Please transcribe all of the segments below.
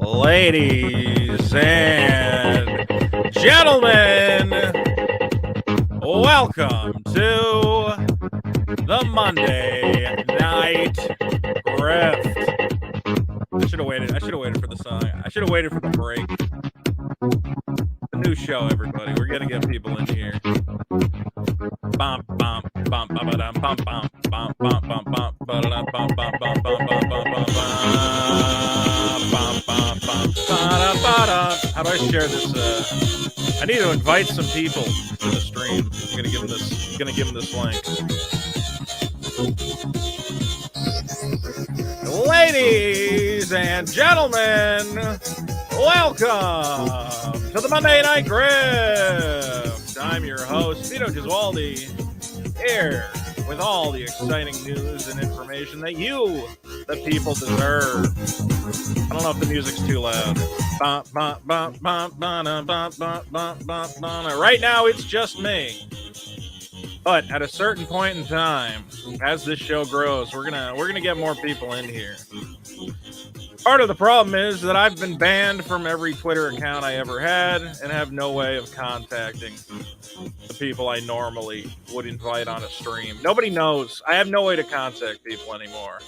Ladies and gentlemen, welcome to the Monday Night Grift. I should have waited for the song. I should have waited for the break. A new show, everybody. We're gonna get people in here. Bum bum bum bum bum bum bum bum bum bum bum bum bum bum bum bum bum. How do I share this? I need to invite some people to the stream. I'm gonna give them this link. Ladies and gentlemen, welcome to the Monday Night Grift. I'm your host, Vito Gesualdi, here with all the exciting news and information that you, the people, deserve. I don't know if the music's too loud. Right now, it's just me. But at a certain point in time, as this show grows, we're gonna get more people in here. Part of the problem is that I've been banned from every Twitter account I ever had and have no way of contacting the people I normally would invite on a stream. Nobody knows. I have no way to contact people anymore.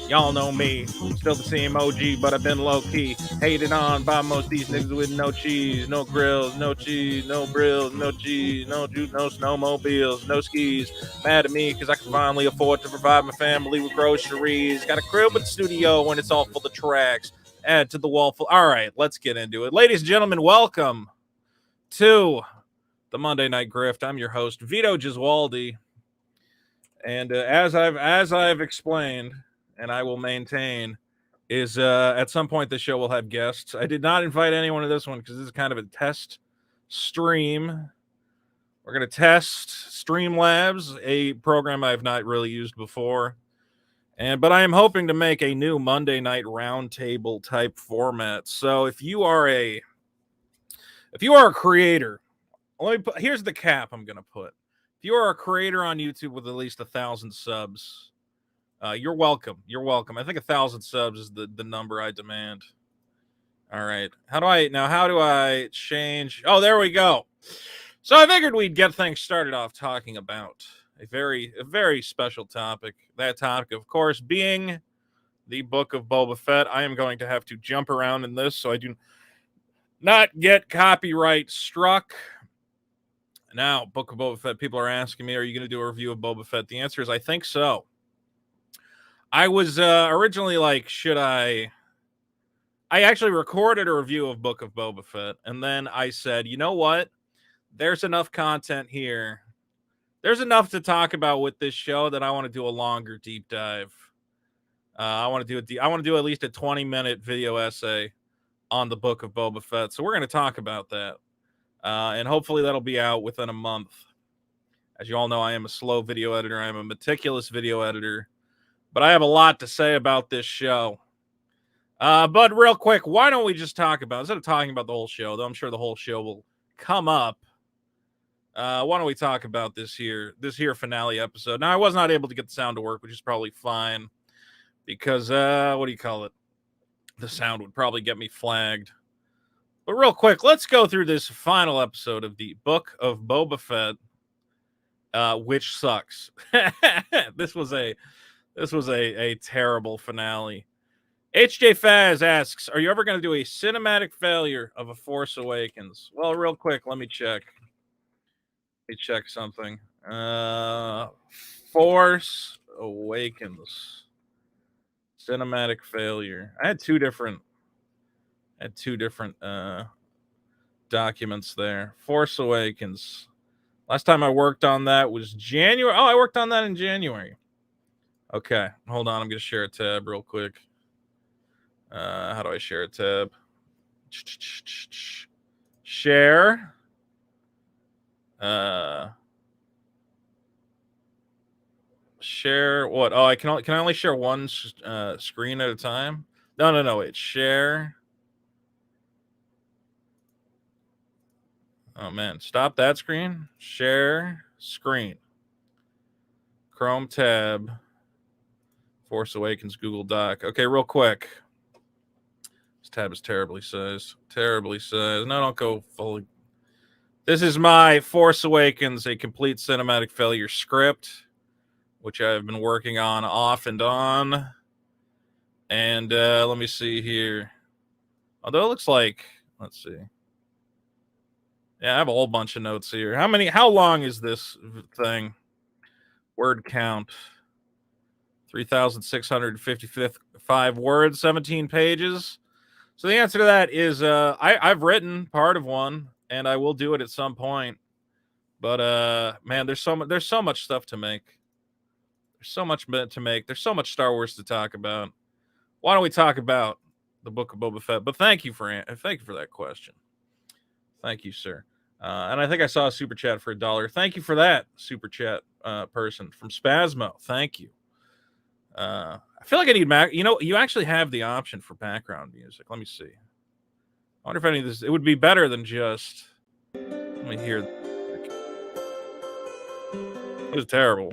Y'all know me. Still the same OG, but I've been low-key. Hated on by most of these niggas with no cheese, no grills, no cheese, no grills, no cheese, no juice, no snowmobiles, no skis. Mad at me because I can finally afford to provide my family with groceries. Got a crib with studio when it's all full of tracks. Add to the wall full. All right, let's get into it. Ladies and gentlemen, welcome to the Monday Night Grift. I'm your host, Vito Gesualdi. And as I've explained, and I will maintain, is at some point the show will have guests. I did not invite anyone to this one because this is kind of a test stream. We're going to test Streamlabs, a program I have not really used before. But I am hoping to make a new Monday night roundtable type format. So if you are a creator, here's the cap I'm going to put. If you are a creator on YouTube with at least 1,000 subs, you're welcome. You're welcome. I think 1,000 subs is the number I demand. All right. How do I change? Oh, there we go. So I figured we'd get things started off talking about a very special topic. That topic, of course, being the Book of Boba Fett. I am going to have to jump around in this so I do not get copyright struck. Now, Book of Boba Fett, people are asking me, are you going to do a review of Boba Fett? The answer is I think so. I was originally like, should I? I actually recorded a review of Book of Boba Fett, and then I said, you know what? There's enough content here. There's enough to talk about with this show that I want to do a longer deep dive. I want to do at least a 20-minute video essay on the Book of Boba Fett. So we're going to talk about that. And hopefully that'll be out within a month. As you all know, I am a slow video editor. I am a meticulous video editor. But I have a lot to say about this show. But real quick, why don't we just talk about, instead of talking about the whole show, though I'm sure the whole show will come up, why don't we talk about this here finale episode? Now, I was not able to get the sound to work, which is probably fine. Because, the sound would probably get me flagged. But real quick, let's go through this final episode of the Book of Boba Fett, which sucks. This was a terrible finale. HJ Faz asks, are you ever going to do a cinematic failure of A Force Awakens? Well, real quick, let me check. Let me check something. Force Awakens. Cinematic failure. I had two different documents there. Force Awakens. Last time I worked on that was January. Oh, I worked on that in January. Okay, hold on. I'm going to share a tab real quick. How do I share a tab? Share. Share what? Oh, can I only share one screen at a time? No. Wait, share. Oh man, stop that screen. Share screen. Chrome tab. Force Awakens Google Doc. Okay, real quick. This tab is terribly sized. Terribly sized. No, don't go fully. This is my Force Awakens, a complete cinematic failure script, which I've been working on off and on. And let me see here. Although it looks like, let's see. Yeah, I have a whole bunch of notes here. How long is this thing? Word count. 3,655 words, 17 pages. So the answer to that is I've written part of one, and I will do it at some point. But man, there's so much stuff to make. There's so much to make. There's so much Star Wars to talk about. Why don't we talk about the Book of Boba Fett? But thank you for that question. Thank you, sir. And I think I saw a super chat for $1. Thank you for that super chat person from Spasmo. Thank you. I feel like I need you actually have the option for background music. Let me see. I wonder if any of this, it would be better than just, let me hear. It was terrible.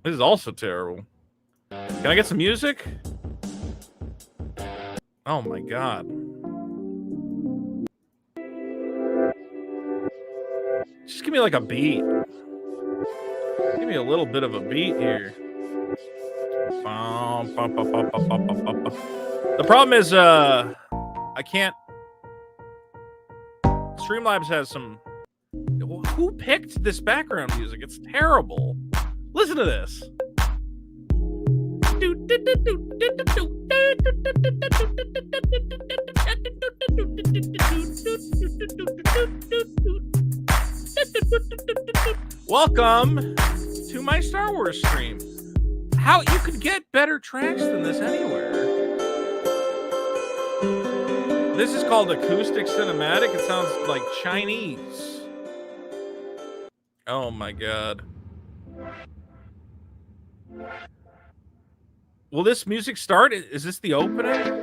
This is also terrible. Can I get some music? Oh my God. Just give me like a beat. Give me a little bit of a beat here. The problem is, I can't. Streamlabs has some. Who picked this background music? It's terrible. Listen to this. Welcome to my Star Wars stream. How you could get better tracks than this anywhere. This is called acoustic cinematic. It sounds like Chinese. Oh my God. Will this music start? Is this the opening?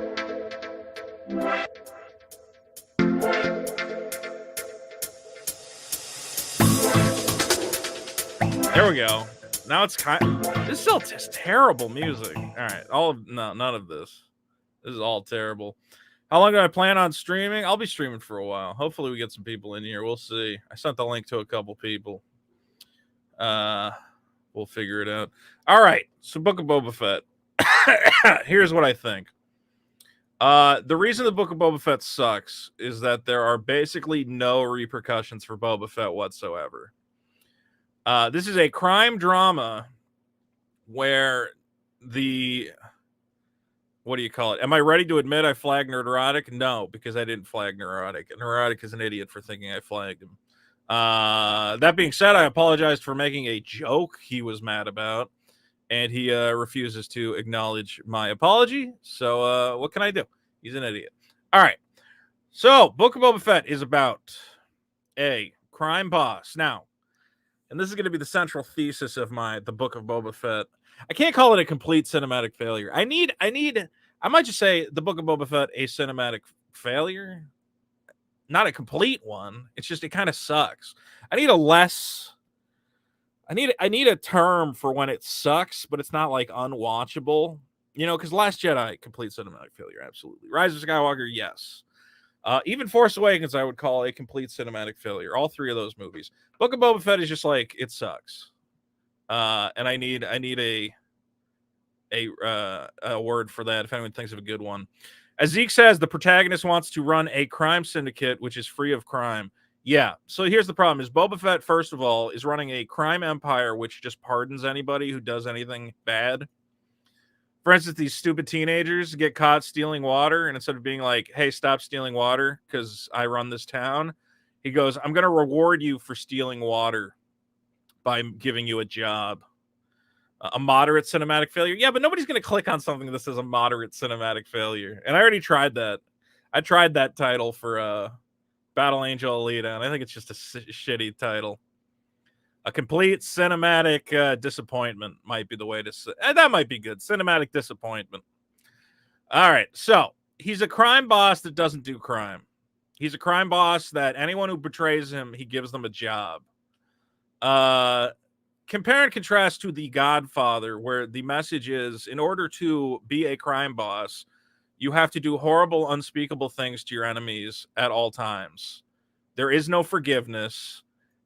There we go. Now it's this is still just terrible music. All right, none of this. This is all terrible. How long do I plan on streaming? I'll be streaming for a while. Hopefully we get some people in here. We'll see. I sent the link to a couple people. We'll figure it out. All right, so Book of Boba Fett. Here's what I think. The reason the Book of Boba Fett sucks is that there are basically no repercussions for Boba Fett whatsoever. This is a crime drama where what do you call it? Am I ready to admit I flagged Nerderotic? No, because I didn't flag Nerderotic. Nerderotic is an idiot for thinking I flagged him. That being said, I apologized for making a joke he was mad about, and he refuses to acknowledge my apology. So what can I do? He's an idiot. All right. So Book of Boba Fett is about a crime boss. Now, and this is going to be the central thesis of the Book of Boba Fett. I can't call it a complete cinematic failure. I might just say the Book of Boba Fett a cinematic failure. Not a complete one. It's just, it kind of sucks. I need a term for when it sucks, but it's not like unwatchable. You know, because Last Jedi, complete cinematic failure, absolutely. Rise of Skywalker, yes. Even Force Awakens, I would call a complete cinematic failure. All three of those movies. Book of Boba Fett is just like, it sucks. And I need a word for that if anyone thinks of a good one. As Zeke says, the protagonist wants to run a crime syndicate which is free of crime. Yeah. So here's the problem: is Boba Fett, first of all, is running a crime empire which just pardons anybody who does anything bad. For instance, these stupid teenagers get caught stealing water, and instead of being like, hey, stop stealing water because I run this town, he goes, I'm going to reward you for stealing water by giving you a job. A moderate cinematic failure. Yeah, but nobody's going to click on something that says a moderate cinematic failure. And I already tried that. I tried that title for Battle Angel Alita, and I think it's just a shitty title. A complete cinematic disappointment might be the way to say. That might be good. Cinematic disappointment. All right. So he's a crime boss that doesn't do crime. He's a crime boss that anyone who betrays him, he gives them a job. compare and contrast to The Godfather, where the message is, in order to be a crime boss, you have to do horrible, unspeakable things to your enemies at all times. There is no forgiveness.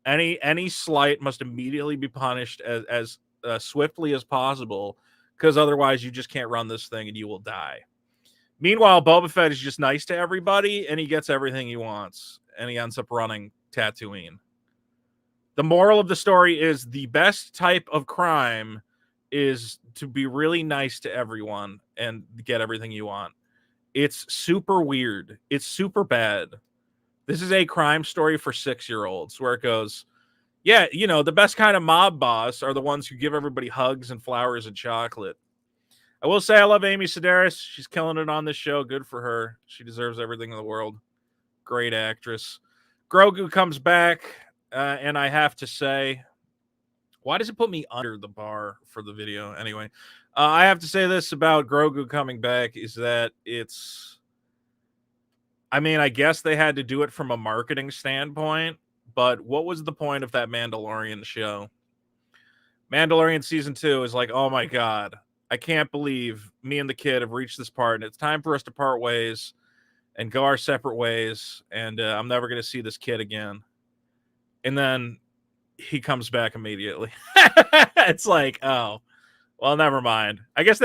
Any slight must immediately be punished as swiftly as possible, because otherwise you just can't run this thing and you will die. Meanwhile, Boba Fett is just nice to everybody, and he gets everything he wants, and he ends up running Tatooine. The moral of the story is the best type of crime is to be really nice to everyone and get everything you want. It's super weird. It's super bad. This is a crime story for 6-year-olds where it goes, yeah, you know, the best kind of mob boss are the ones who give everybody hugs and flowers and chocolate. I will say I love Amy Sedaris. She's killing it on this show. Good for her. She deserves everything in the world. Great actress. Grogu comes back, and I have to say, why does it put me under the bar for the video? Anyway, I have to say this about Grogu coming back is that it's, I mean, I guess they had to do it from a marketing standpoint, but what was the point of that Mandalorian show? Mandalorian season 2 is like, oh my God, I can't believe me and the kid have reached this part, and it's time for us to part ways and go our separate ways, and I'm never going to see this kid again. And then he comes back immediately. It's like, oh, well, never mind. I guess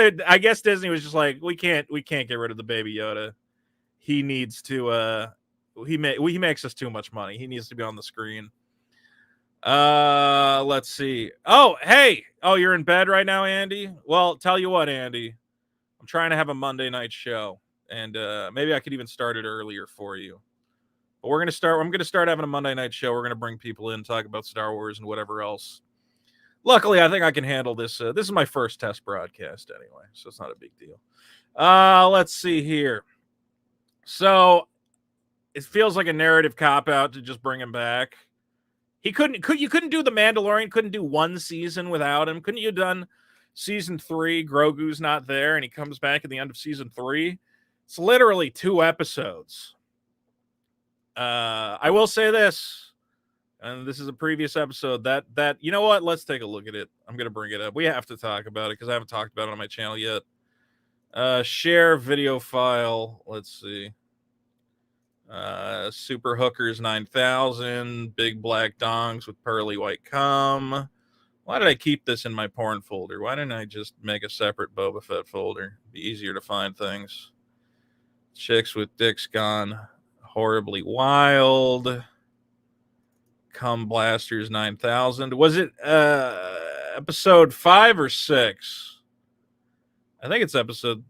Disney was just like, we can't get rid of the baby Yoda. He needs to he makes us too much money. He needs to be on the screen. Let's see. Oh, hey. Oh, you're in bed right now, Andy? Well, tell you what, Andy. I'm trying to have a Monday night show, and maybe I could even start it earlier for you. But I'm going to start having a Monday night show. We're going to bring people in, talk about Star Wars and whatever else. Luckily, I think I can handle this. This is my first test broadcast anyway, so it's not a big deal. Let's see here. So it feels like a narrative cop-out to just bring him back. You couldn't do The Mandalorian, couldn't do one season without him. Couldn't you have done season 3, Grogu's not there, and he comes back at the end of season 3? It's literally 2 episodes. I will say this, and this is a previous episode, that you know what? Let's take a look at it. I'm going to bring it up. We have to talk about it because I haven't talked about it on my channel yet. Share video file. Let's see. Super Hookers 9000, Big Black Dongs with Pearly White Cum. Why did I keep this in my porn folder? Why didn't I just make a separate Boba Fett folder? It'd be easier to find things. Chicks with dicks gone horribly wild. Cum Blasters 9000. Was it episode 5 or 6? I think it's episode...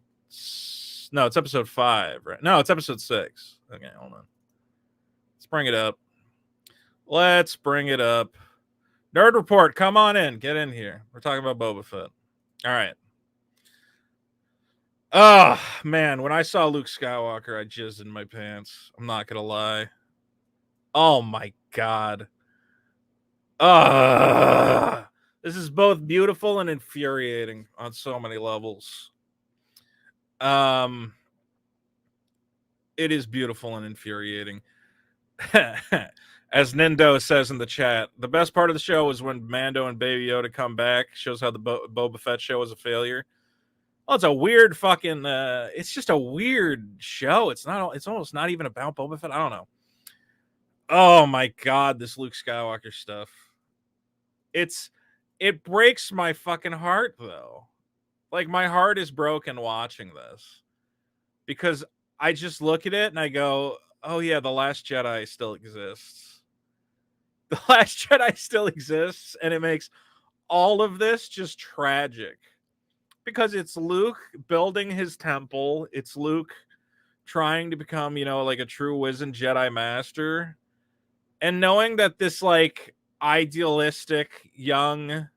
No, it's episode 5, right? No, it's episode 6. Okay, hold on. Let's bring it up. Nerd Report, come on in. Get in here. We're talking about Boba Fett. All right. Oh, man. When I saw Luke Skywalker, I jizzed in my pants. I'm not going to lie. Oh, my God. This is both beautiful and infuriating on so many levels. It is beautiful and infuriating. As Nindo says in the chat, the best part of the show is when Mando and Baby Yoda come back. Shows how the Boba Fett show was a failure. Oh, it's a weird fucking... it's just a weird show. It's almost not even about Boba Fett. I don't know. Oh, my God, this Luke Skywalker stuff. It breaks my fucking heart, though. Like, my heart is broken watching this. Because I just look at it and I go, oh, yeah, The Last Jedi still exists. The Last Jedi still exists, and it makes all of this just tragic. Because it's Luke building his temple. It's Luke trying to become, like a true wizened Jedi master. And knowing that this, like, idealistic young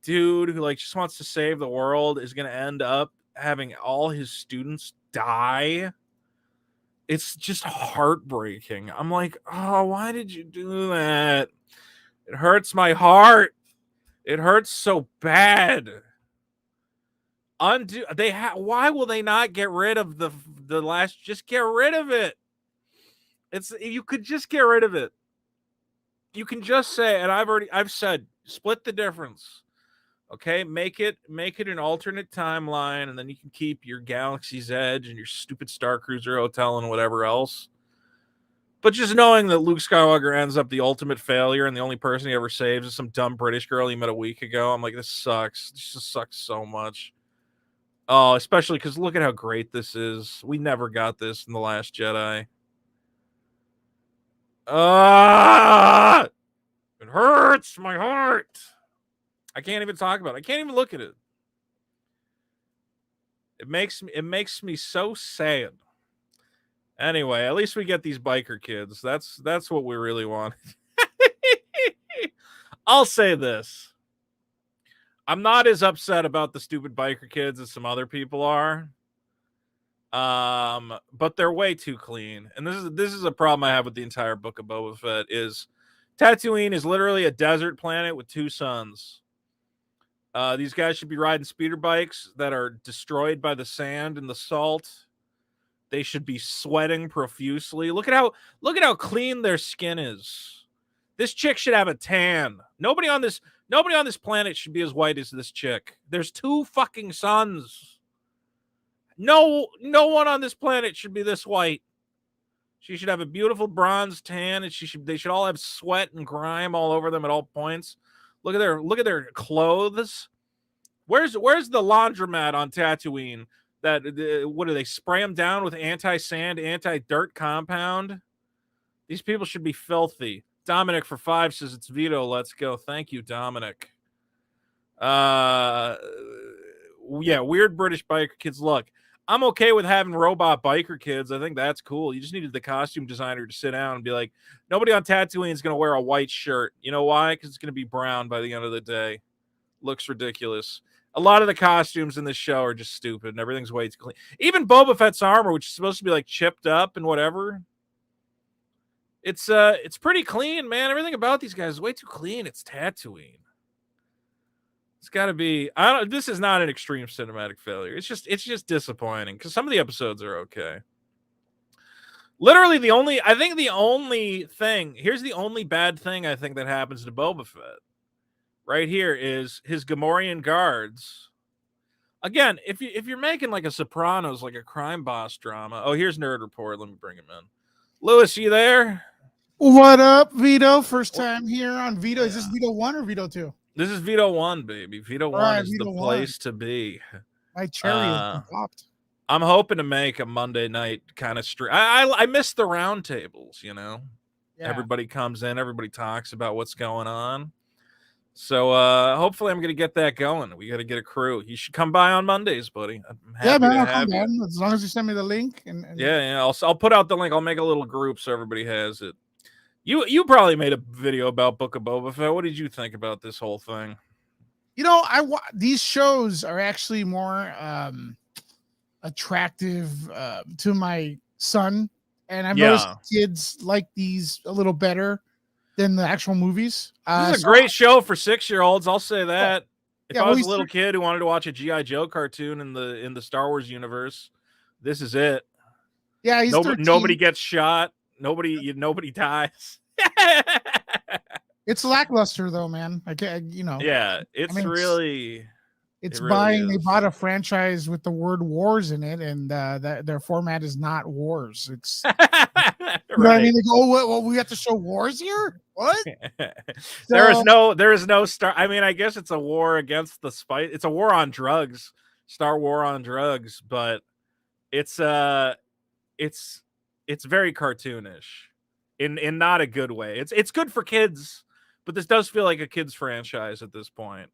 dude who, like, just wants to save the world is going to end up having all his students die. It's just heartbreaking. I'm like, oh, why did you do that? It hurts my heart. It hurts so bad. Why will they not get rid of the last? Just get rid of it. You could just get rid of it. You can just say, and I've said Split the difference. Okay, make it an alternate timeline, and then you can keep your Galaxy's Edge and your stupid Star Cruiser Hotel and whatever else. But just knowing that Luke Skywalker ends up the ultimate failure and the only person he ever saves is some dumb British girl he met a week ago, I'm like, this sucks. This just sucks so much. Oh, especially because look at how great this is. We never got this in The Last Jedi. Ah, it hurts my heart. I can't even talk about it. I can't even look at it. It makes me so sad. Anyway, at least we get these biker kids. That's what we really want. I'll say this. I'm not as upset about the stupid biker kids as some other people are. But they're way too clean. And this is a problem I have with the entire Book of Boba Fett is Tatooine is literally a desert planet with 2 suns. These guys should be riding speeder bikes that are destroyed by the sand and the salt. They should be sweating profusely. Look at how clean their skin is. This chick should have a tan. Nobody on this planet should be as white as this chick. There's 2 fucking suns. No one on this planet should be this white. She should have a beautiful bronze tan, and they should all have sweat and grime all over them at all points. Look at their clothes. Where's the laundromat on Tatooine? What do they spray them down with anti-sand, anti-dirt compound? These people should be filthy. Dominic for 5 says it's Vito. Let's go. Thank you, Dominic. Yeah, weird British biker kids. Look, I'm okay with having robot biker kids. I think that's cool. You just needed the costume designer to sit down and be like, nobody on Tatooine is going to wear a white shirt. You know why? Because it's going to be brown by the end of the day. Looks ridiculous. A lot of the costumes in this show are just stupid, and everything's way too clean. Even Boba Fett's armor, which is supposed to be like chipped up and whatever, it's pretty clean, man. Everything about these guys is way too clean. It's Tatooine. It's got to be. This is not an extreme cinematic failure. It's just disappointing because some of the episodes are okay. Literally, the only thing. Here's the only bad thing I think that happens to Boba Fett. Right here is his Gamorrean guards. Again, if you're making like a Sopranos, like a crime boss drama. Oh, here's Nerd Report. Let me bring him in. Lewis, you there? What up, Vito? First time here on Vito. Yeah. Is this Vito 1 or Vito 2? This is Vito 1, baby. Vito 1 is Vito the place 1. To be. My cherry is popped. I'm hoping to make a Monday night kind of stream. I miss the round tables, you know? Yeah. Everybody comes in, everybody talks about what's going on. So hopefully I'm going to get that going. We got to get a crew. You should come by on Mondays, buddy. I'm happy man, I'll come down as long as you send me the link. And... Yeah, I'll put out the link. I'll make a little group so everybody has it. You probably made a video about Book of Boba Fett. What did you think about this whole thing? You know, these shows are actually more attractive to my son, and I've noticed kids like these a little better than the actual movies. This is a great show for 6-year-olds. I'll say that. If I was a little kid who wanted to watch a G.I. Joe cartoon in the Star Wars universe, this is it. Yeah, nobody gets shot. Nobody dies. It's lackluster though, man. Yeah, really. It's buying. They bought a franchise with the word wars in it, and that their format is not wars. It's you know what I mean. They go, well, we have to show wars here. What? There is no Star. I mean, I guess it's a war against the spice. It's a war on drugs. Star War on drugs, but it's very cartoonish in not a good way. It's good for kids, but this does feel like a kids franchise at this point.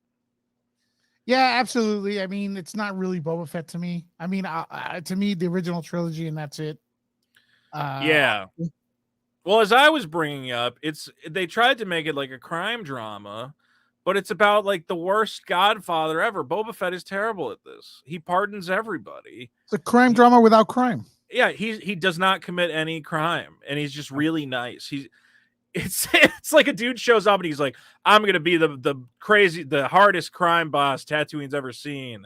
Yeah, absolutely. I mean, it's not really Boba Fett to me. I mean, to me, the original trilogy, and that's it. Yeah. Well, as I was bringing up, they tried to make it like a crime drama, but it's about like the worst Godfather ever. Boba Fett is terrible at this. He pardons everybody. It's a crime drama without crime. Yeah, he does not commit any crime, and he's just really nice. It's like a dude shows up and he's like, I'm gonna be the hardest crime boss Tatooine's ever seen.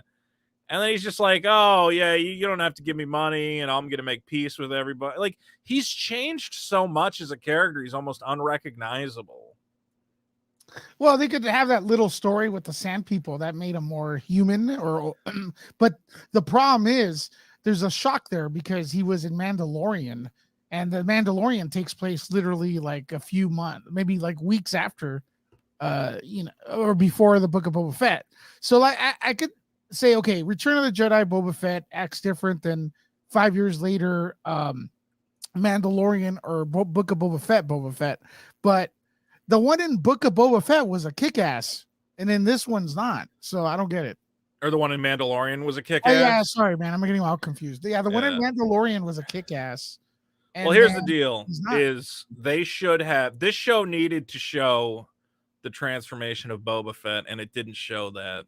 And then he's just like, oh yeah, you don't have to give me money, and I'm gonna make peace with everybody. Like, he's changed so much as a character, he's almost unrecognizable. Well, they could have that little story with the sand people that made him more human, or but the problem is there's a shock there because he was in Mandalorian, and the Mandalorian takes place literally like a few months, maybe like weeks after, or before the Book of Boba Fett. So like I could say, okay, Return of the Jedi Boba Fett acts different than 5 years later, Mandalorian or Book of Boba Fett, but the one in Book of Boba Fett was a kick-ass, and then this one's not. So I don't get it. Or the one in Mandalorian was a kick-ass? Oh, yeah, sorry, man. I'm getting all confused. Yeah, the one in Mandalorian was a kick-ass. Well, here's the deal: is they should have this show needed to show the transformation of Boba Fett, and it didn't show that.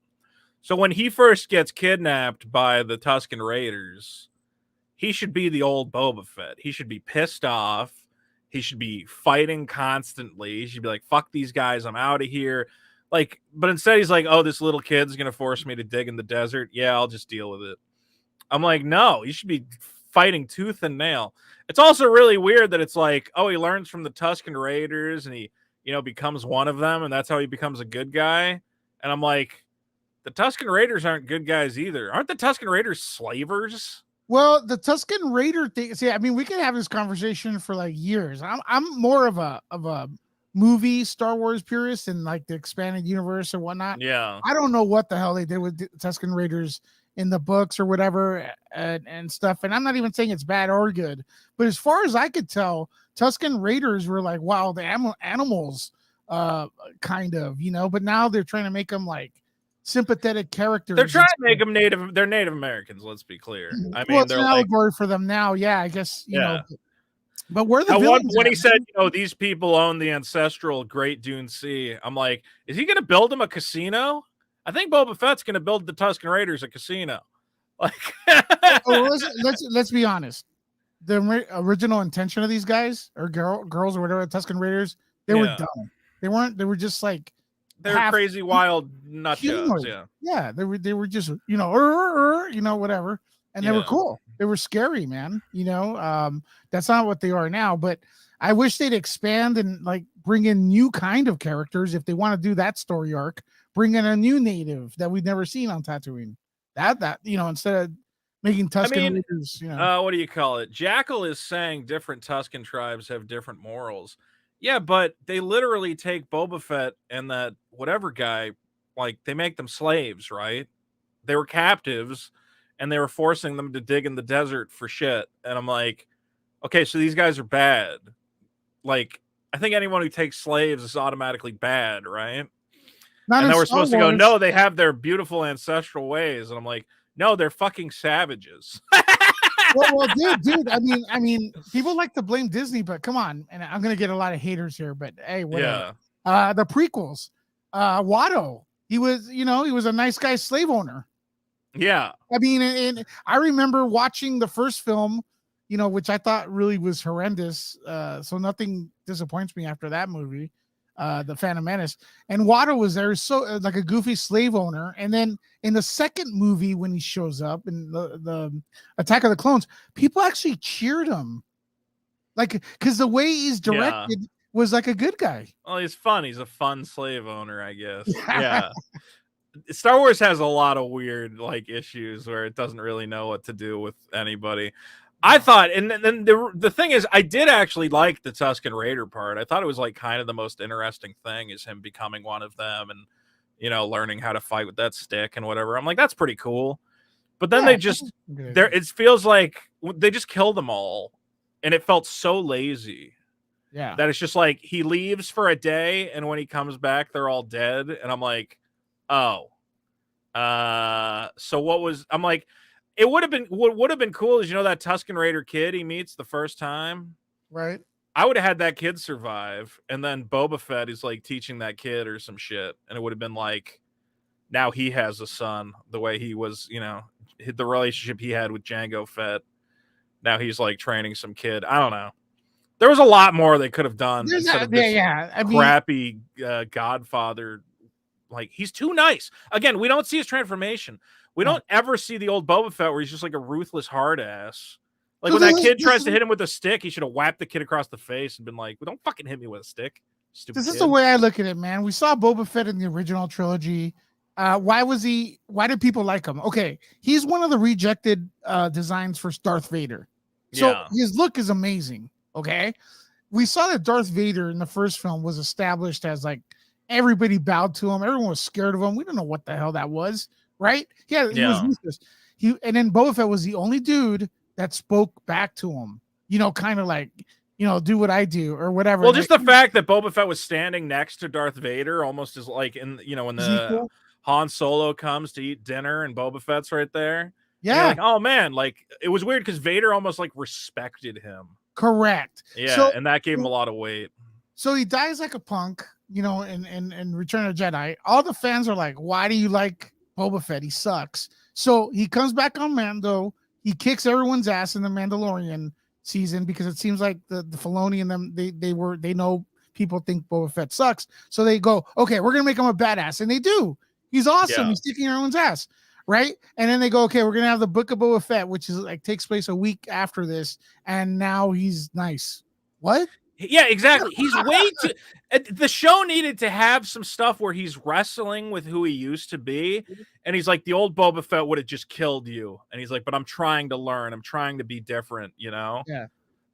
So when he first gets kidnapped by the Tusken Raiders, he should be the old Boba Fett. He should be pissed off. He should be fighting constantly. He should be like, fuck these guys, I'm out of here. Like, but instead he's like, oh, this little kid's going to force me to dig in the desert. Yeah, I'll just deal with it. I'm like, no, he should be fighting tooth and nail. It's also really weird that it's like, oh, he learns from the Tusken Raiders and he, becomes one of them. And that's how he becomes a good guy. And I'm like, the Tusken Raiders aren't good guys either. Aren't the Tusken Raiders slavers? Well, the Tusken Raider thing. See, I mean, we could have this conversation for like years. I'm more of a movie Star Wars purist and like the expanded universe or whatnot. Yeah, I don't know what the hell they did with the Tusken Raiders in the books or whatever and stuff. And I'm not even saying it's bad or good, but as far as I could tell, Tusken Raiders were like wild animals, kind of, But now they're trying to make them like sympathetic characters. They're trying to make them native. They're Native Americans. Let's be clear. I mean, it's they're an allegory for them now. Yeah, I guess you know. But we're the villains. When he said, these people own the ancestral Great Dune Sea, I'm like, is he going to build them a casino? I think Boba Fett's going to build the Tusken Raiders a casino. Like, let's be honest. The original intention of these guys or girls or whatever, Tusken Raiders, they were dumb. They weren't. They were just like. They're crazy, wild nut jobs. Yeah. They were just whatever, and they were cool. They were scary, man. That's not what they are now. But I wish they'd expand and like bring in new kind of characters if they want to do that story arc. Bring in a new native that we've never seen on Tatooine. That instead of making Tusken Raiders, what do you call it? Jackal is saying different Tusken tribes have different morals. Yeah, but they literally take Boba Fett and that whatever guy, like they make them slaves, right? They were captives and they were forcing them to dig in the desert for shit. And I'm like, okay, so these guys are bad. Like, I think anyone who takes slaves is automatically bad, right? And then we're supposed to go, no, they have their beautiful ancestral ways. And I'm like, no, they're fucking savages. well, dude. I mean, people like to blame Disney, but come on, and I'm gonna get a lot of haters here, but hey, whatever. Yeah. The prequels, Watto, he was a nice guy, slave owner. Yeah. I mean, and I remember watching the first film, which I thought really was horrendous. So nothing disappoints me after that movie, The Phantom Menace. And Watto was there, so like a goofy slave owner. And then in the second movie, when he shows up in the Attack of the Clones, people actually cheered him, like because the way he's directed was like a good guy. Well, he's fun. He's a fun slave owner, I guess. Yeah. Star Wars has a lot of weird like issues where it doesn't really know what to do with anybody. I thought, and then the thing is, I did actually like the Tusken Raider part. I thought it was like kind of the most interesting thing is him becoming one of them and, learning how to fight with that stick and whatever. I'm like, that's pretty cool. But then they just, it feels like they just killed them all. And it felt so lazy. Yeah. That it's just like he leaves for a day and when he comes back, they're all dead. And I'm like, oh. So I'm like, it would have been what would have been cool is that Tusken Raider kid he meets the first time, right? I would have had that kid survive, and then Boba Fett is like teaching that kid or some shit, and it would have been like, now he has a son the way he was, the relationship he had with Jango Fett. Now he's like training some kid. I don't know. There was a lot more they could have done instead of this crappy Godfather. Like he's too nice. Again, we don't see his transformation. We don't ever see the old Boba Fett where he's just like a ruthless hard ass. Like when that kid tries to hit him with a stick, he should have whacked the kid across the face and been like, well, don't fucking hit me with a stick. Stupid This is the kid. way I look at it, man. We saw Boba Fett in the original trilogy. Why did people like him? Okay, he's one of the rejected designs for Darth Vader. So Yeah. his look is amazing. Okay. We saw that Darth Vader in the first film was established as like everybody bowed to him, everyone was scared of him. We don't know what the hell that was, right? Yeah, he was Yeah. useless. And then Boba Fett was the only dude that spoke back to him, kind of like, do what I do or whatever. Well, And just the fact that Boba Fett was standing next to Darth Vader almost is like when the Ezekiel, Han Solo comes to eat dinner and Boba Fett's right there. And you're yeah, like, oh man, like it was weird because Vader almost like respected him. correct. Yeah, and that gave him a lot of weight. So he dies like a punk, in Return of the Jedi. All the fans are like, why do you like Boba Fett? He sucks. So he comes back on Mando. He kicks everyone's ass in the Mandalorian season because it seems like the Filoni and them, they know people think Boba Fett sucks. So they go, okay, we're going to make him a badass. And they do. He's awesome. Yeah. He's kicking everyone's ass. Right. And then they go, okay, we're going to have the Book of Boba Fett, which is like takes place a week after this. And now he's nice. What? Yeah, exactly. He's way too. The show needed to have some stuff where he's wrestling with who he used to be, and he's like, the old Boba Fett would have just killed you, and he's like, but I'm trying to learn. I'm trying to be different. Yeah.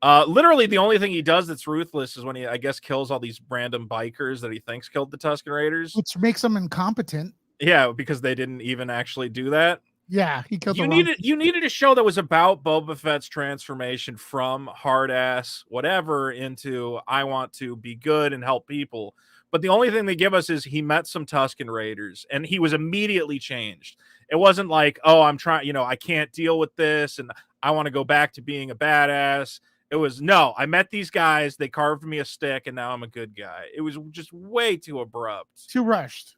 Literally, the only thing he does that's ruthless is when he, I guess, kills all these random bikers that he thinks killed the Tusken Raiders, which makes him incompetent. Yeah, because they didn't even actually do that. Yeah, he killed you needed a show that was about Boba Fett's transformation from hard ass whatever into I want to be good and help people. But the only thing they give us is he met some Tusken Raiders and he was immediately changed. It wasn't like, oh, I'm trying, I can't deal with this and I want to go back to being a badass. It was, no, I met these guys, they carved me a stick, and now I'm a good guy. It was just way too abrupt. Too rushed.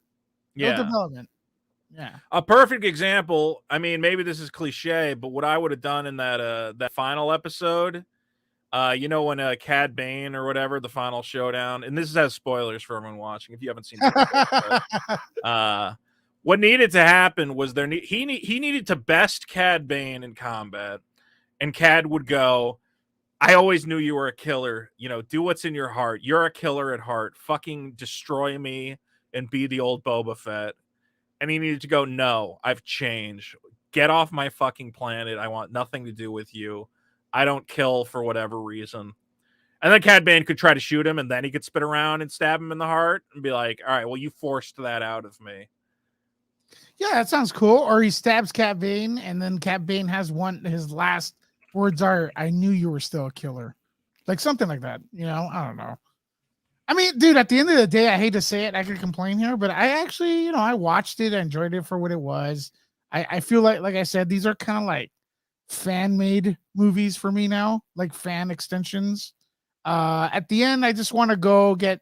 Yeah. No development. Yeah. A perfect example, I mean, maybe this is cliche, but what I would have done in that final episode, when Cad Bane or whatever, the final showdown, and this has spoilers for everyone watching if you haven't seen it. What needed to happen was he needed to best Cad Bane in combat, and Cad would go, I always knew you were a killer. Do what's in your heart. You're a killer at heart. Fucking destroy me and be the old Boba Fett. And he needed to go, no, I've changed. Get off my fucking planet. I want nothing to do with you. I don't kill for whatever reason. And then Cad Bane could try to shoot him, and then he could spin around and stab him in the heart and be like, all right, well, you forced that out of me. Yeah, that sounds cool. Or he stabs Cad Bane, and then Cad Bane has his last words are, I knew you were still a killer. Like something like that. I don't know. I mean, dude, at the end of the day, I hate to say it, I could complain here, but I actually, I watched it, I enjoyed it for what it was. I feel like I said, these are kind of like fan-made movies for me now, like fan extensions. At the end, I just want to go get,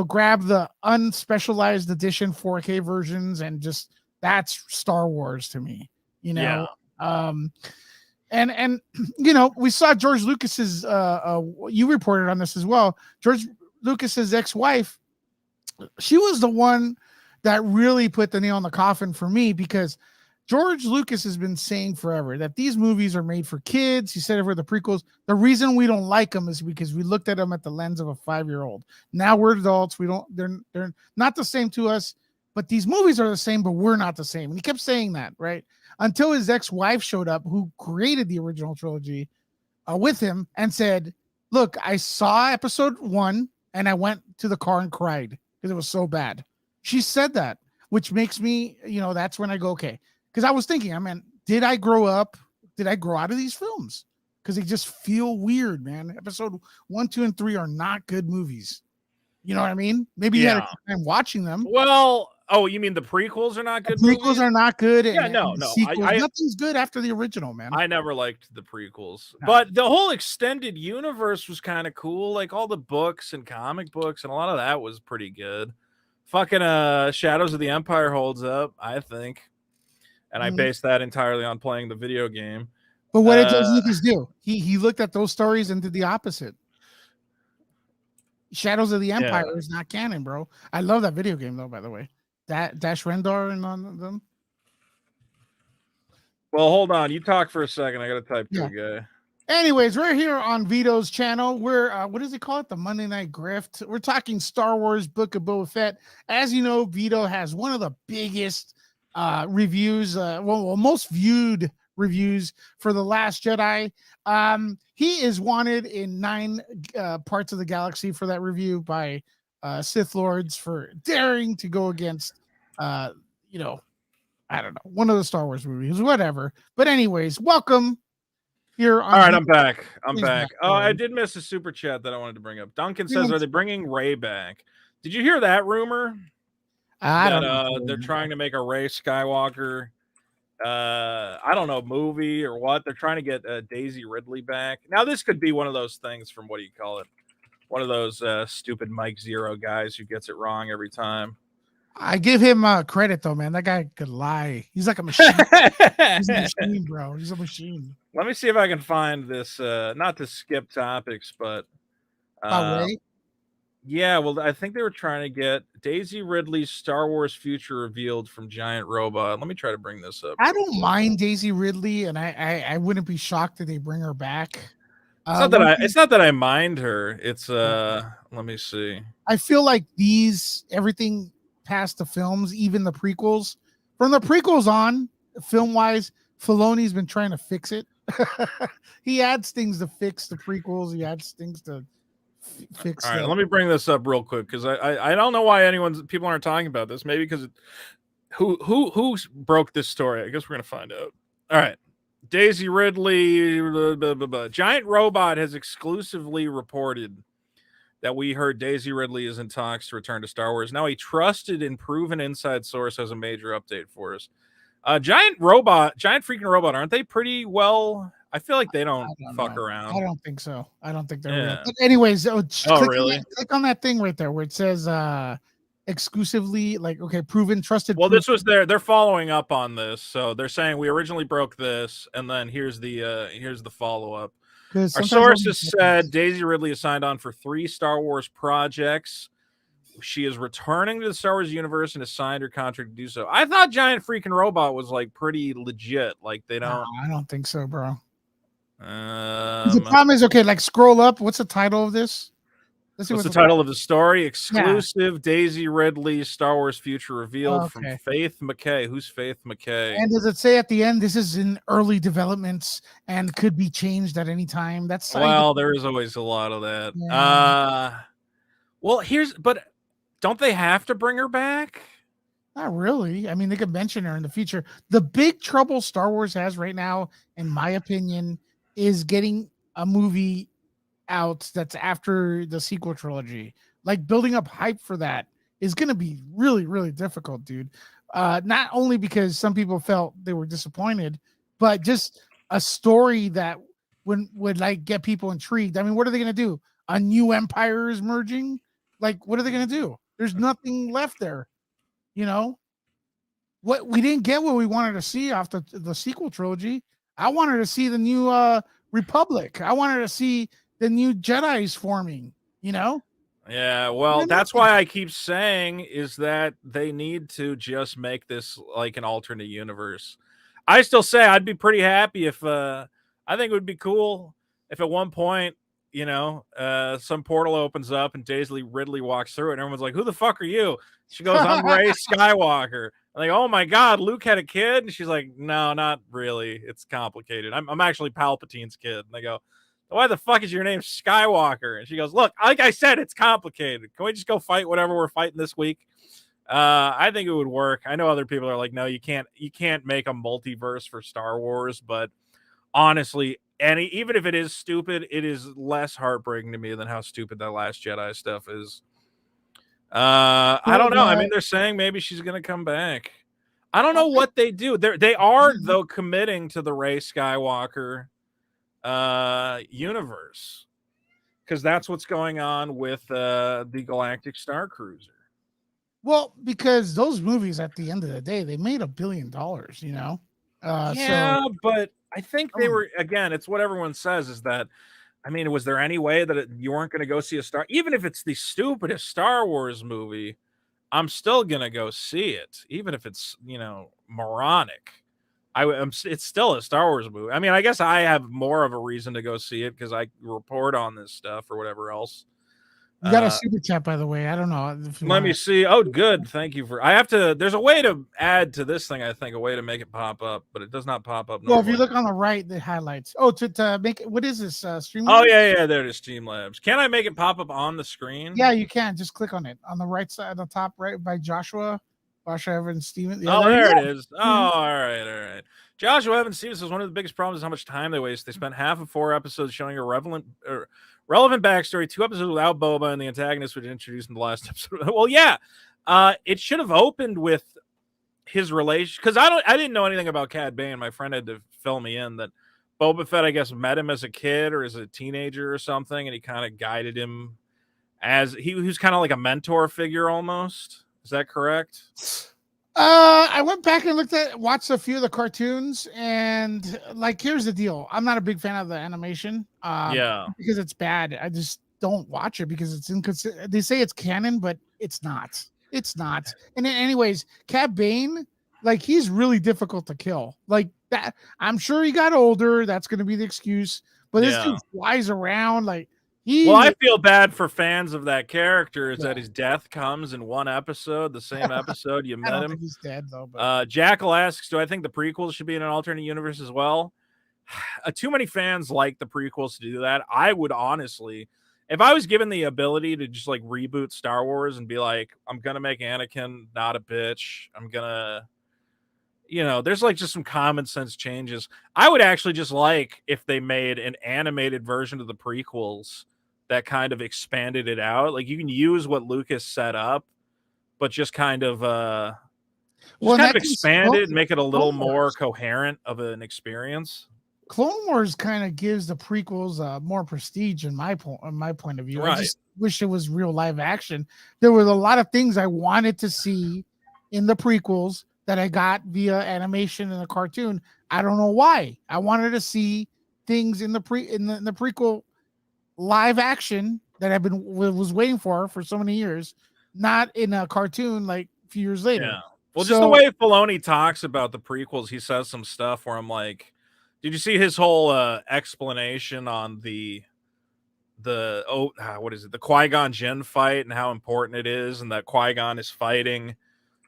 grab the unspecialized edition 4K versions, and just that's Star Wars to me, Yeah. And we saw George Lucas's you reported on this as well. George Lucas's ex-wife, she was the one that really put the nail in the coffin for me, because George Lucas has been saying forever that these movies are made for kids. He said it for the prequels. The reason we don't like them is because we looked at them at the lens of a 5-year-old. Now we're adults. They're not the same to us, but these movies are the same, but we're not the same. And he kept saying that, right? Until his ex-wife showed up, who created the original trilogy with him, and said, look, I saw episode 1 and I went to the car and cried because it was so bad. She said that, which makes me, that's when I go, okay. Because I was thinking, did I grow up? Did I grow out of these films? Because they just feel weird, man. Episode 1, 2, and 3 are not good movies. You know what I mean? Maybe you had a good time watching them. Well, oh, you mean the prequels are not good? The prequels are not good. Yeah, no. Nothing's good after the original, man. I never liked the prequels, but the whole extended universe was kind of cool. Like all the books and comic books, and a lot of that was pretty good. Fucking Shadows of the Empire holds up, I think. And I base that entirely on playing the video game. But what did George Lucas do? He looked at those stories and did the opposite. Shadows of the Empire is not canon, bro. I love that video game, though, by the way. That Dash Rendar and on them. Well, hold on. You talk for a second. I got to type to a guy. Anyways, we're here on Vito's channel. We're what does he call it? The Monday Night Grift. We're talking Star Wars Book of Boba Fett. As you know, Vito has one of the biggest reviews, most viewed reviews for The Last Jedi. He is wanted in 9 parts of the galaxy for that review by Sith Lords for daring to go against you know, I don't know, one of the Star Wars movies, whatever. But anyways, welcome here on All right, Vito. I'm back. I'm He's back. back. Oh, I did miss a super chat that I wanted to bring up. Duncan says, Feeling- "Are they bringing Ray back?" Did you hear that rumor I that don't know. they're trying to make a Ray Skywalker? I don't know, movie or what? They're trying to get Daisy Ridley back. Now, this could be one of those things from what do you call it? One of those stupid Mike Zero guys who gets it wrong every time. I give him credit though, man. That guy could lie. He's like a machine. He's a machine, bro. He's a machine. Let me see if I can find this. Not to skip topics, but Ray? yeah. Well, I think they were trying to get Daisy Ridley's Star Wars future revealed from Giant Robot. Let me try to bring this up. I don't mind Daisy Ridley, and I wouldn't be shocked if they bring her back. It's not that I mind her. It's let me see. I feel like everything past the films, even the prequels, from the prequels on, film wise, Filoni's been trying to fix it. He adds things to fix the prequels. He adds things to fix. All right, let me bring this up real quick because I don't know why people aren't talking about this. Maybe because who broke this story? I guess we're gonna find out. All right. Daisy Ridley, Giant Robot has exclusively reported that we heard Daisy Ridley is in talks to return to Star Wars. Now, a trusted and proven inside source has a major update for us. Giant freaking robot, aren't they pretty well? I feel like they don't fuck around. I don't think so. I don't think they're real. But anyways, really? Click on that thing right there where it says exclusively, like, okay, proven, trusted. Well, this was they're following up on this, so they're saying we originally broke this, and then here's the follow up. Our sources said Daisy Ridley is signed on for 3 Star Wars projects. She is returning to the Star Wars universe and has signed her contract to do so. I thought Giant freaking Robot was like pretty legit. Like they don't. No, I don't think so, bro. The problem is, okay, like scroll up. What's the title of this? Let's see what's the title of the story. Exclusive Daisy Ridley Star Wars future revealed from Faith McKay. Who's Faith McKay? And does it say at the end this is in early developments and could be changed at any time? That's there is always a lot of that. Yeah. But don't they have to bring her back? Not really. I mean, they could mention her in the future. The big trouble Star Wars has right now, in my opinion, is getting a movie out that's after the sequel trilogy. Like building up hype for that is going to be really, really difficult, dude. Not only because some people felt they were disappointed, but just a story that would like get people intrigued. I mean, what are they going to do? A new empire is merging? Like, what are they going to do? There's nothing left there. You know, what we didn't get what we wanted to see off the sequel trilogy. I wanted to see the new Republic. I wanted to see the new Jedi's forming, you know? Yeah, well, that's why I keep saying is that they need to just make this like an alternate universe. I still say I'd be pretty happy if I think it would be cool if at one point, you know, some portal opens up and Daisy Ridley walks through it and everyone's like, "Who the fuck are you?" She goes, "I'm Ray Skywalker." I'm like, "Oh my god, Luke had a kid?" And she's like, "No, not really. It's complicated. I'm actually Palpatine's kid." And they go, "Why the fuck is your name Skywalker?" And she goes, "Look, like I said, it's complicated. Can we just go fight whatever we're fighting this week?" I think it would work. I know other people are like, "No, you can't make a multiverse for Star Wars," but honestly, even if it is stupid, it is less heartbreaking to me than how stupid that Last Jedi stuff is. I don't know. I mean, they're saying maybe she's gonna come back. I don't know what they do. They are though committing to the Rey Skywalker universe because that's what's going on with the Galactic Star Cruiser. Well, because those movies at the end of the day, they made $1 billion, you know? But I think they were, again, it's what everyone says is that, I mean, was there any way that you weren't going to go see even if it's the stupidest Star Wars movie, I'm still going to go see it, even if it's, you know, moronic. It's still a Star Wars movie. I mean, I guess I have more of a reason to go see it because I report on this stuff or whatever else. You got a super chat, by the way. I don't know if you Let me want see. Oh, good. Thank you for. I have to. There's a way to add to this thing. I think a way to make it pop up, but it does not pop up. Well, if you Normally. look on the right, the highlights. Oh, to make it. What is this? Stream. Oh yeah, there it is. Streamlabs. Can I make it pop up on the screen? Yeah, you can. Just click on it on the right side, the top right by Joshua Evans Steven. Yeah, Oh, there it is. Oh, Mhm. all right. Joshua Evans Stevens says one of the biggest problems is how much time they waste. They spent half of 4 episodes showing a relevant backstory, 2 episodes without Boba, and the antagonist was introduced in the last episode. Well, yeah, it should have opened with his relation because I didn't know anything about Cad Bane. My friend had to fill me in that Boba Fett, I guess, met him as a kid or as a teenager or something, and he kind of guided him as he was kind of like a mentor figure almost. Is that correct? I went back and watched a few of the cartoons, and like, here's the deal: I'm not a big fan of the animation, because it's bad. I just don't watch it because it's inconsistent. They say it's canon, but it's not. It's not. And anyways, Cad Bane, like, he's really difficult to kill. Like that, I'm sure he got older. That's going to be the excuse. But this dude flies around like. Well, I feel bad for fans of that character is that his death comes in one episode, the same episode you met him. He's dead though. But... Jackal asks, do I think the prequels should be in an alternate universe as well? Too many fans like the prequels to do that. I would honestly, if I was given the ability to just like reboot Star Wars and be like, I'm going to make Anakin not a bitch. I'm going to, there's like just some common sense changes. I would actually just like if they made an animated version of the prequels that kind of expanded it out. Like you can use what Lucas set up, but just kind of expand it and make it a little more coherent of an experience. Clone Wars kind of gives the prequels more prestige in my point of view. Right. I just wish it was real live action. There was a lot of things I wanted to see in the prequels that I got via animation in the cartoon. I don't know why. I wanted to see things in the prequel live action that I've was waiting for so many years, not in a cartoon like a few years later. Yeah. Well, just the way Filoni talks about the prequels, he says some stuff where I'm like, did you see his whole explanation on the Qui-Gon Jinn fight and how important it is, and that Qui-Gon is fighting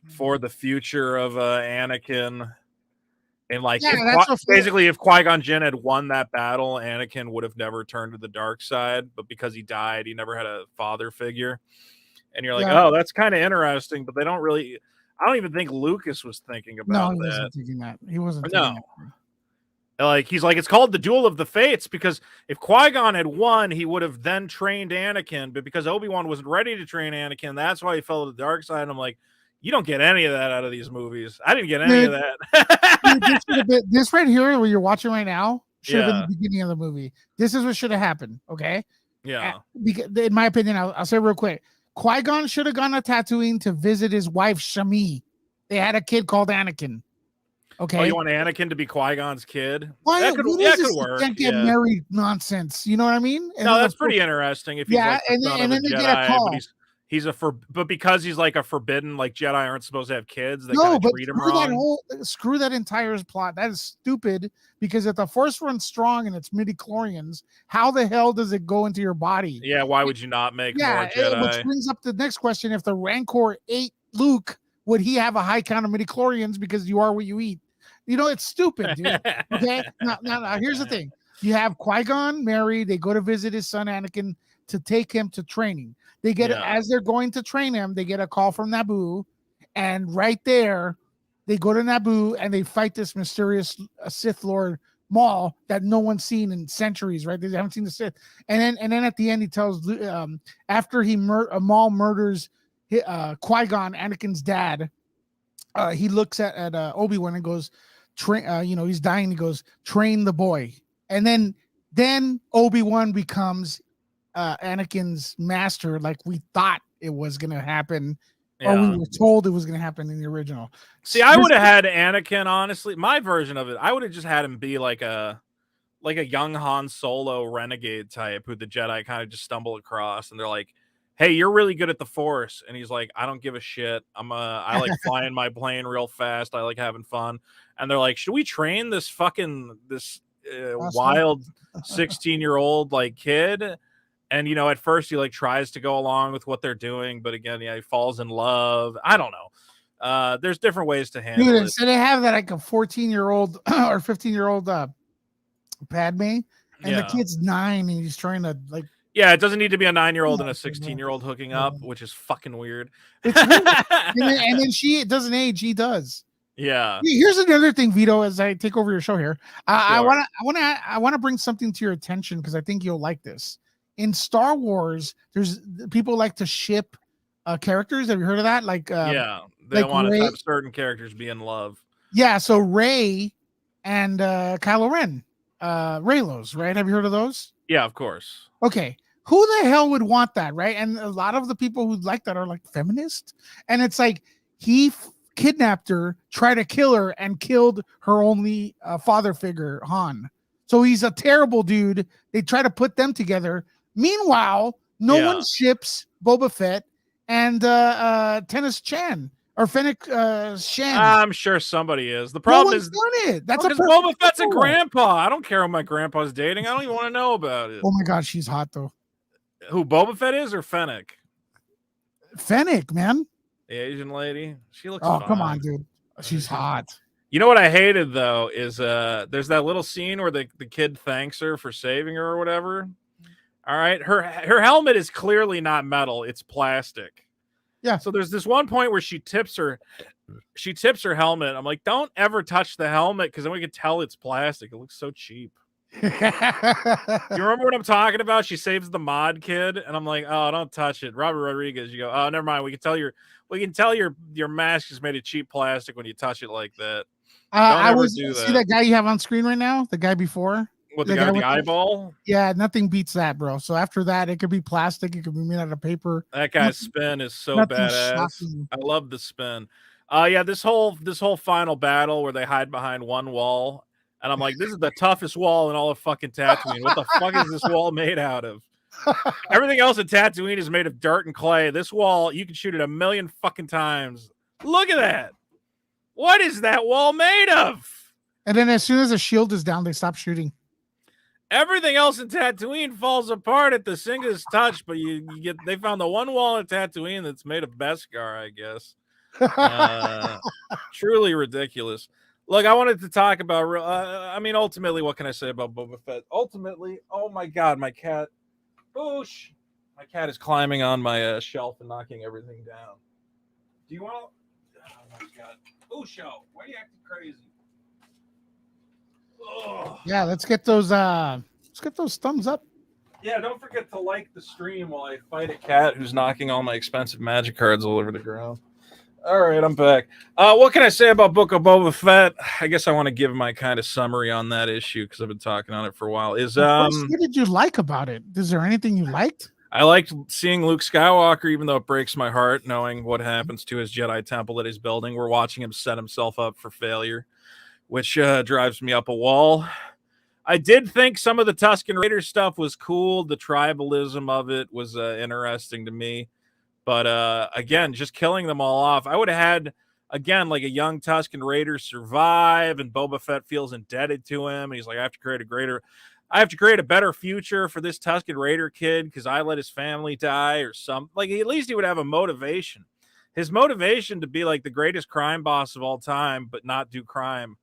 for the future of Anakin? And like, if Qui-Gon Jinn had won that battle, Anakin would have never turned to the dark side. But because he died, he never had a father figure. And you're like, oh, that's kind of interesting. But they don't really. I don't even think Lucas was thinking about that. No, he wasn't thinking that. He wasn't. No. Like, he's like, it's called the Duel of the Fates because if Qui-Gon had won, he would have then trained Anakin. But because Obi-Wan wasn't ready to train Anakin, that's why he fell to the dark side. And I'm like, you don't get any of that out of these movies. I didn't get any of that. This right here, where you're watching right now, should have been the beginning of the movie. This is what should have happened. Okay. Yeah. In my opinion, I'll say real quick. Qui-Gon should have gone to Tatooine to visit his wife, Shmi. They had a kid called Anakin. Okay. Oh, you want Anakin to be Qui-Gon's kid? Why? That could work. Can't get married nonsense. You know what I mean? And no, that's pretty interesting. If he's like the son of a they Jedi, get a call. But because he's like a forbidden, like Jedi aren't supposed to have kids, they kind of treat him wrong. Screw that entire plot. That is stupid. Because if the Force runs strong and it's midi-chlorians, how the hell does it go into your body? Yeah, why would you not make more Jedi? Which brings up the next question: if the Rancor ate Luke, would he have a high count of midi-chlorians because you are what you eat? It's stupid, dude. Okay. Now, here's the thing: you have Qui-Gon married. They go to visit his son Anakin to take him to training. They get as they're going to train him, they get a call from Naboo, and right there, they go to Naboo and they fight this mysterious Sith Lord Maul that no one's seen in centuries. Right? They haven't seen the Sith. And then at the end, he tells after Maul murders Qui-Gon, Anakin's dad, he looks at Obi-Wan and goes, he's dying. He goes, train the boy. And then Obi-Wan becomes Anakin's master, like we thought it was going to happen, or we were told it was going to happen in the original. See, I would have had Anakin, honestly, my version of it, I would have just had him be like a young Han Solo renegade type who the Jedi kind of just stumble across, and they're like, hey, you're really good at the Force. And he's like, I don't give a shit. I like flying my plane real fast. I like having fun. And they're like, should we train this wild 16-year-old like kid? And at first he like tries to go along with what they're doing, but again, he falls in love. I don't know. There's different ways to handle it. So they have that like a 14-year-old or 15-year-old Padme, and the kid's 9, and he's trying to like. Yeah, it doesn't need to be a 9-year-old and a 16-year-old hooking up, which is fucking weird. It's weird. and then she doesn't age; he does. Yeah. Here's another thing, Vito. As I take over your show here, I want to bring something to your attention because I think you'll like this. In Star Wars, there's people like to ship characters. Have you heard of that? Like, they want to have certain characters be in love. Yeah, so Rey and Kylo Ren, Reylos, right? Have you heard of those? Yeah, of course. Okay, who the hell would want that, right? And a lot of the people who like that are like feminist, and it's like he kidnapped her, tried to kill her, and killed her only father figure, Han. So he's a terrible dude. They try to put them together. Meanwhile, no one ships Boba Fett and Tennis Chan or Fennec Shan. I'm sure somebody is. The problem is done it. That's because Boba Fett's a grandpa. I don't care who my grandpa's dating. I don't even want to know about it. Oh my god, she's hot though. Who, Boba Fett is or Fennec? Fennec, man. The Asian lady. She looks. Oh, fine. Come on, dude. She's hot. You know what I hated though is there's that little scene where the kid thanks her for saving her or whatever. All right, her helmet is clearly not metal; it's plastic. Yeah. So there's this one point where she tips her helmet. I'm like, don't ever touch the helmet because then we can tell it's plastic. It looks so cheap. You remember what I'm talking about? She saves the mod kid, and I'm like, oh, don't touch it. Robert Rodriguez. You go, oh, never mind. We can tell your mask is made of cheap plastic when you touch it like that. I was see that guy you have on screen right now. The guy before. What, the guy with the eyeball? Yeah, nothing beats that, bro. So after that, it could be plastic. It could be made out of paper. That guy's spin is so badass. Shocking. I love the spin. Yeah, this whole final battle where they hide behind one wall, and I'm like, this is the toughest wall in all of fucking Tatooine. What the fuck is this wall made out of? Everything else in Tatooine is made of dirt and clay. This wall, you can shoot it 1,000,000 fucking times. Look at that. What is that wall made of? And then as soon as the shield is down, they stop shooting. Everything else in Tatooine falls apart at the slightest touch, but they found the one wall in Tatooine that's made of Beskar, I guess. Truly ridiculous. Look, I wanted to talk about. Ultimately, what can I say about Boba Fett? Ultimately, oh my god, my cat, Boosh, my cat is climbing on my shelf and knocking everything down. Do you want? Oh my god, Boosho, why are you acting crazy? Ugh. Yeah, let's get those thumbs up. Yeah, don't forget to like the stream while I fight a cat who's knocking all my expensive magic cards all over the ground. All right, I'm back. What can I say about Book of Boba Fett? I guess I want to give my kind of summary on that issue because I've been talking on it for a while. What did you like about it? Is there anything you liked? I liked seeing Luke Skywalker, even though it breaks my heart knowing what happens to his Jedi temple that he's building. We're watching him set himself up for failure, which drives me up a wall. I did think some of the Tusken Raider stuff was cool. The tribalism of it was interesting to me. But again, just killing them all off. I would have had, again, like a young Tusken Raider survive, and Boba Fett feels indebted to him. And he's like, I have to create a better future for this Tusken Raider kid because I let his family die or something. Like, at least he would have a motivation. His motivation to be like the greatest crime boss of all time, but not do crime.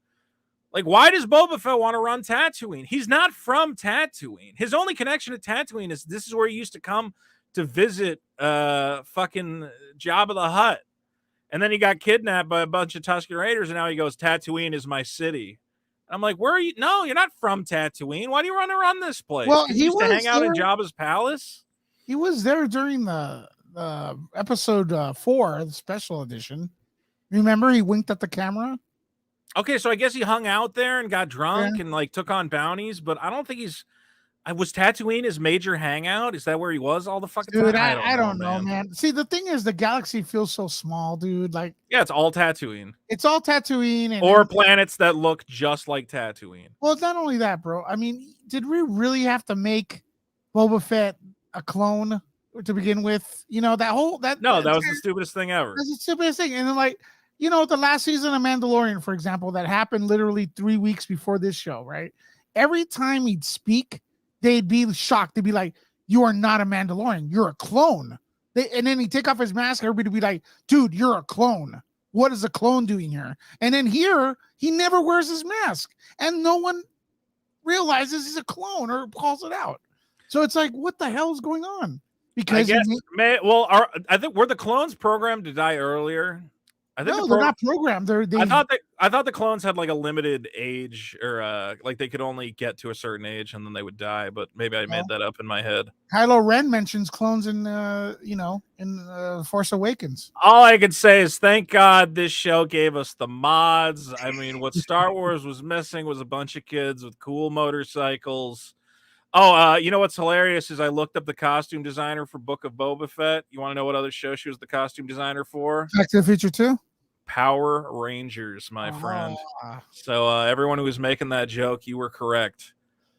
Like, why does Boba Fett want to run Tatooine? He's not from Tatooine. His only connection to Tatooine is this is where he used to come to visit fucking Jabba the Hutt. And then he got kidnapped by a bunch of Tusken Raiders, and now he goes, Tatooine is my city. I'm like, where are you? No, you're not from Tatooine. Why do you want to run this place? Well, he used to hang out in Jabba's palace. He was there during the episode 4, the special edition. Remember, he winked at the camera. Okay, so I guess he hung out there and got drunk and like took on bounties, but I don't think was Tatooine his major hangout? Is that where he was all the fucking time? Dude, I don't know, man. See, the thing is, the galaxy feels so small, dude. Like, yeah, it's all Tatooine. Or planets that look just like Tatooine. Well, it's not only that, bro. I mean, did we really have to make Boba Fett a clone? to begin with. You know, that whole that No, that was the stupidest thing ever. that's the stupidest thing. And then, like, you know, the last season of Mandalorian, for example, that happened literally 3 weeks before this show, right? Every time he'd speak, they'd be shocked. They'd be like, "You are not a Mandalorian. You're a clone." And then he'd take off his mask. Everybody would be like, "Dude, you're a clone. What is a clone doing here?" And then here, he never wears his mask, and no one realizes he's a clone or calls it out. So it's like, what the hell is going on? Because I think were the clones programmed to die earlier? I think no, they're not programmed. I thought the clones had like a limited age, or like they could only get to a certain age and then they would die. But maybe I made that up in my head. Kylo Ren mentions clones in Force Awakens. All I could say is thank God this show gave us the mods. I mean, what Star Wars was missing was a bunch of kids with cool motorcycles. Oh, you know what's hilarious is I looked up the costume designer for Book of Boba Fett. You want to know what other show she was the costume designer for? Back to the Future 2? Power Rangers, my friend. So everyone who was making that joke, you were correct.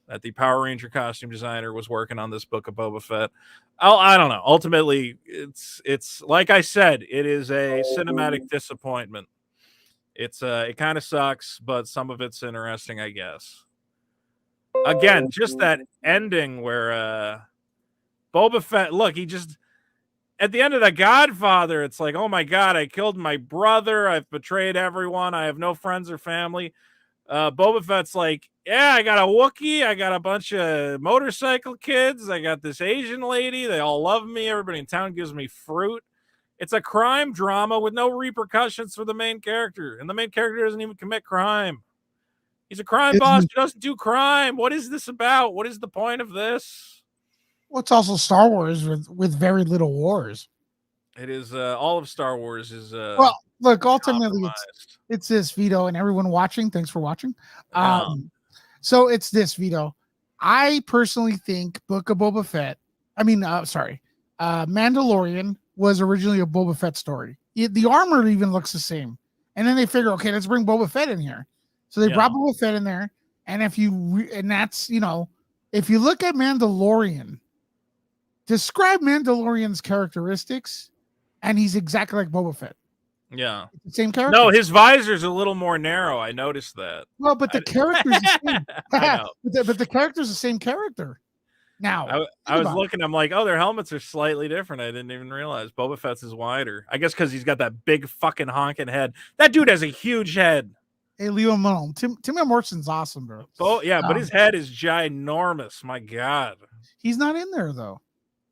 That the Power Ranger costume designer was working on this Book of Boba Fett. I don't know. Ultimately, it's like I said, it is a cinematic disappointment. It kind of sucks, but some of it's interesting, I guess. Again, just that ending where Boba Fett, look, he just at the end of The Godfather, it's like, oh my God, I killed my brother, I've betrayed everyone, I have no friends or family. Boba Fett's like, yeah, I got a Wookiee, I got a bunch of motorcycle kids, I got this Asian lady, they all love me, everybody in town gives me fruit. It's a crime drama with no repercussions for the main character, and the main character doesn't even commit crime. He's a crime boss who doesn't do crime. What is this about? What is the point of this? Well, it's also Star Wars with very little wars. It is all of Star Wars is well, look, ultimately it's this, Vito, and everyone watching. Thanks for watching. So it's this, Vito. I personally think Book of Boba Fett. Mandalorian was originally a Boba Fett story. The armor even looks the same, and then they figure, okay, let's bring Boba Fett in here. So they brought Boba Fett in there, and if you look at Mandalorian, describe Mandalorian's characteristics, and he's exactly like Boba Fett. Yeah, same character. No, his visor's a little more narrow. I noticed that. Well, but the character's the same. I know. But the character's the same character. Now, I was looking. I'm like, oh, their helmets are slightly different. I didn't even realize Boba Fett's is wider. I guess because he's got that big fucking honking head. That dude has a huge head. Hey, leave him alone. Tim Morrison's awesome, bro. Oh yeah, but his head is ginormous. My God, he's not in there though.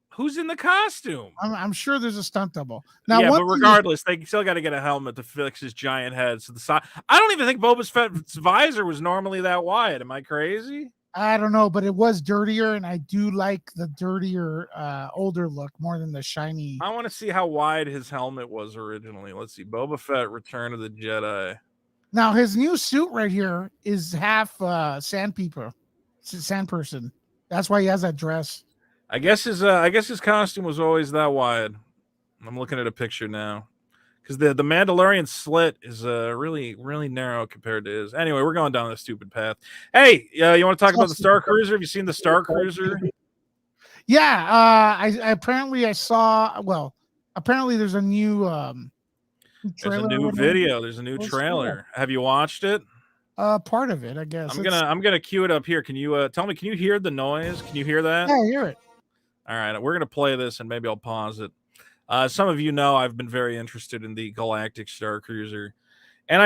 Who's in the costume? I'm sure there's a stunt double. Now, yeah, but regardless, they still got to get a helmet to fix his giant head. So I don't even think Boba Fett's visor was normally that wide. Am I crazy? I don't know, but it was dirtier, and I do like the dirtier, older look more than the shiny. I want to see how wide his helmet was originally. Let's see, Boba Fett: Return of the Jedi. Now his new suit right here is half sand person. That's why he has that dress. I guess his costume was always that wide. I'm looking at a picture now because the Mandalorian slit is really really narrow compared to his. Anyway, we're going down this stupid path. Hey, you want to talk about the Star Cruiser? Have you seen the Star Cruiser? Yeah, I saw. Well, apparently there's a new. There's a new video. There's a new trailer. Have you watched it? Part of it, I guess. I'm gonna cue it up here. Can you tell me? Can you hear the noise? Can you hear that? Yeah, I hear it. All right, we're gonna play this, and maybe I'll pause it. Some of you know I've been very interested in the Galactic Star Cruiser, and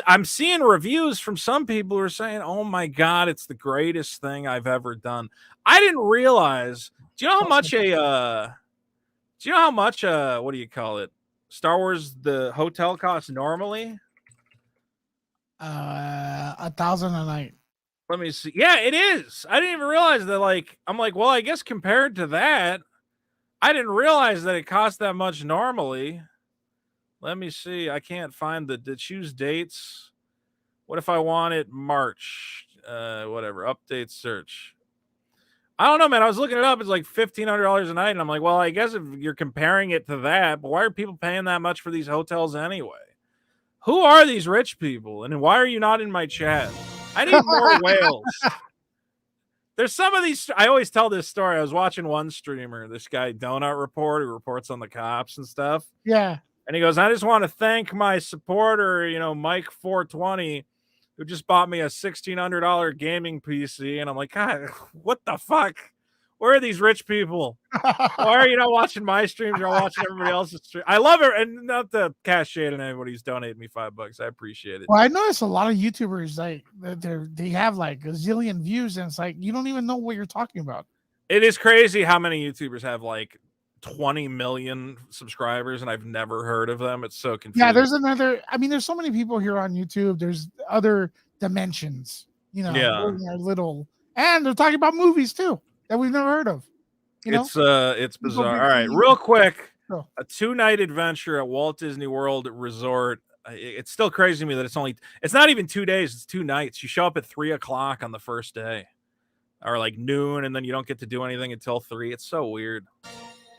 I'm seeing reviews from some people who are saying, "Oh my God, it's the greatest thing I've ever done." I didn't realize. Do you know how much what do you call it? Star Wars, the hotel costs normally? $1,000 a night. Let me see. Yeah, it is. I didn't even realize that. Like, I'm like, well, I guess compared to that, I didn't realize that it cost that much normally. Let me see. I can't find the choose dates. What if I want it March? Whatever. Update search. I don't know, man. I was looking it up. It's like $1,500 a night. And I'm like, well, I guess if you're comparing it to that, but why are people paying that much for these hotels anyway? Who are these rich people? And why are you not in my chat? I need more whales. There's some of these. I always tell this story. I was watching one streamer, this guy Donut Report, who reports on the cops and stuff. Yeah. And he goes, I just want to thank my supporter, Mike 420, who just bought me a $1,600 gaming PC. And I'm like, God, what the fuck? Where are these rich people? Why are you not watching my streams? You're watching everybody else's stream. I love it. And not to cast shade on anybody who's donated me $5. I appreciate it. Well, I noticed a lot of YouTubers they have like a zillion views, and it's like you don't even know what you're talking about. It is crazy how many YouTubers have like 20 million subscribers, and I've never heard of them. It's so confusing. Yeah, there's so many people here on YouTube. There's other dimensions, Yeah. They're little, and they're talking about movies too that we've never heard of. It's bizarre. All right, real quick, Oh. a 2-night adventure at Walt Disney World Resort. It's still crazy to me that it's not even 2 days, it's 2 nights. You show up at 3:00 on the first day, or like noon, and then you don't get to do anything until 3. It's so weird.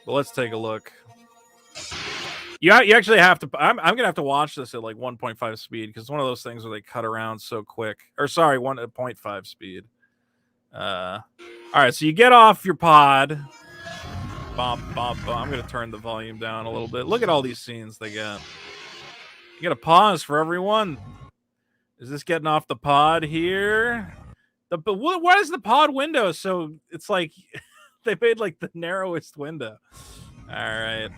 But let's take a look. You actually have to. I'm gonna have to watch this at like 1.5 speed, because it's one of those things where they cut around so quick. Or sorry, 1.5 speed. All right, so you get off your pod. I'm gonna turn the volume down a little bit. Look at all these scenes they got. You gotta pause for everyone. Is this getting off the pod here? But what is the pod window? So it's like they made like the narrowest window. All right.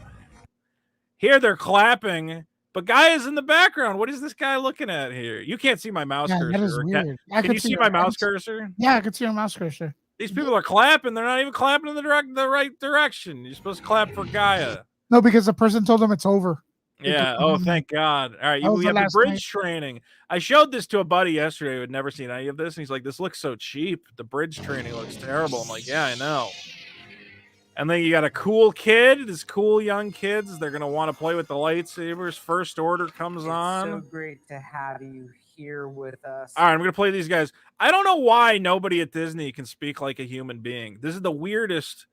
Here they're clapping, but guy is in the background. What is this guy looking at here? You can't see my mouse cursor. That is weird. Can you see my mouse cursor? Yeah, I can see your mouse cursor. These people are clapping. They're not even clapping in the right direction. You're supposed to clap for Gaia. No, because the person told them it's over. Yeah. Oh, thank God. All right. We have the bridge training. I showed this to a buddy yesterday who had never seen any of this. And he's like, this looks so cheap. The bridge training looks terrible. I'm like, yeah, I know. And then you got a cool kid, these cool young kids. They're going to want to play with the lightsabers. First Order comes on. It's so great to have you here with us. All right, I'm going to play these guys. I don't know why nobody at Disney can speak like a human being. This is the weirdest.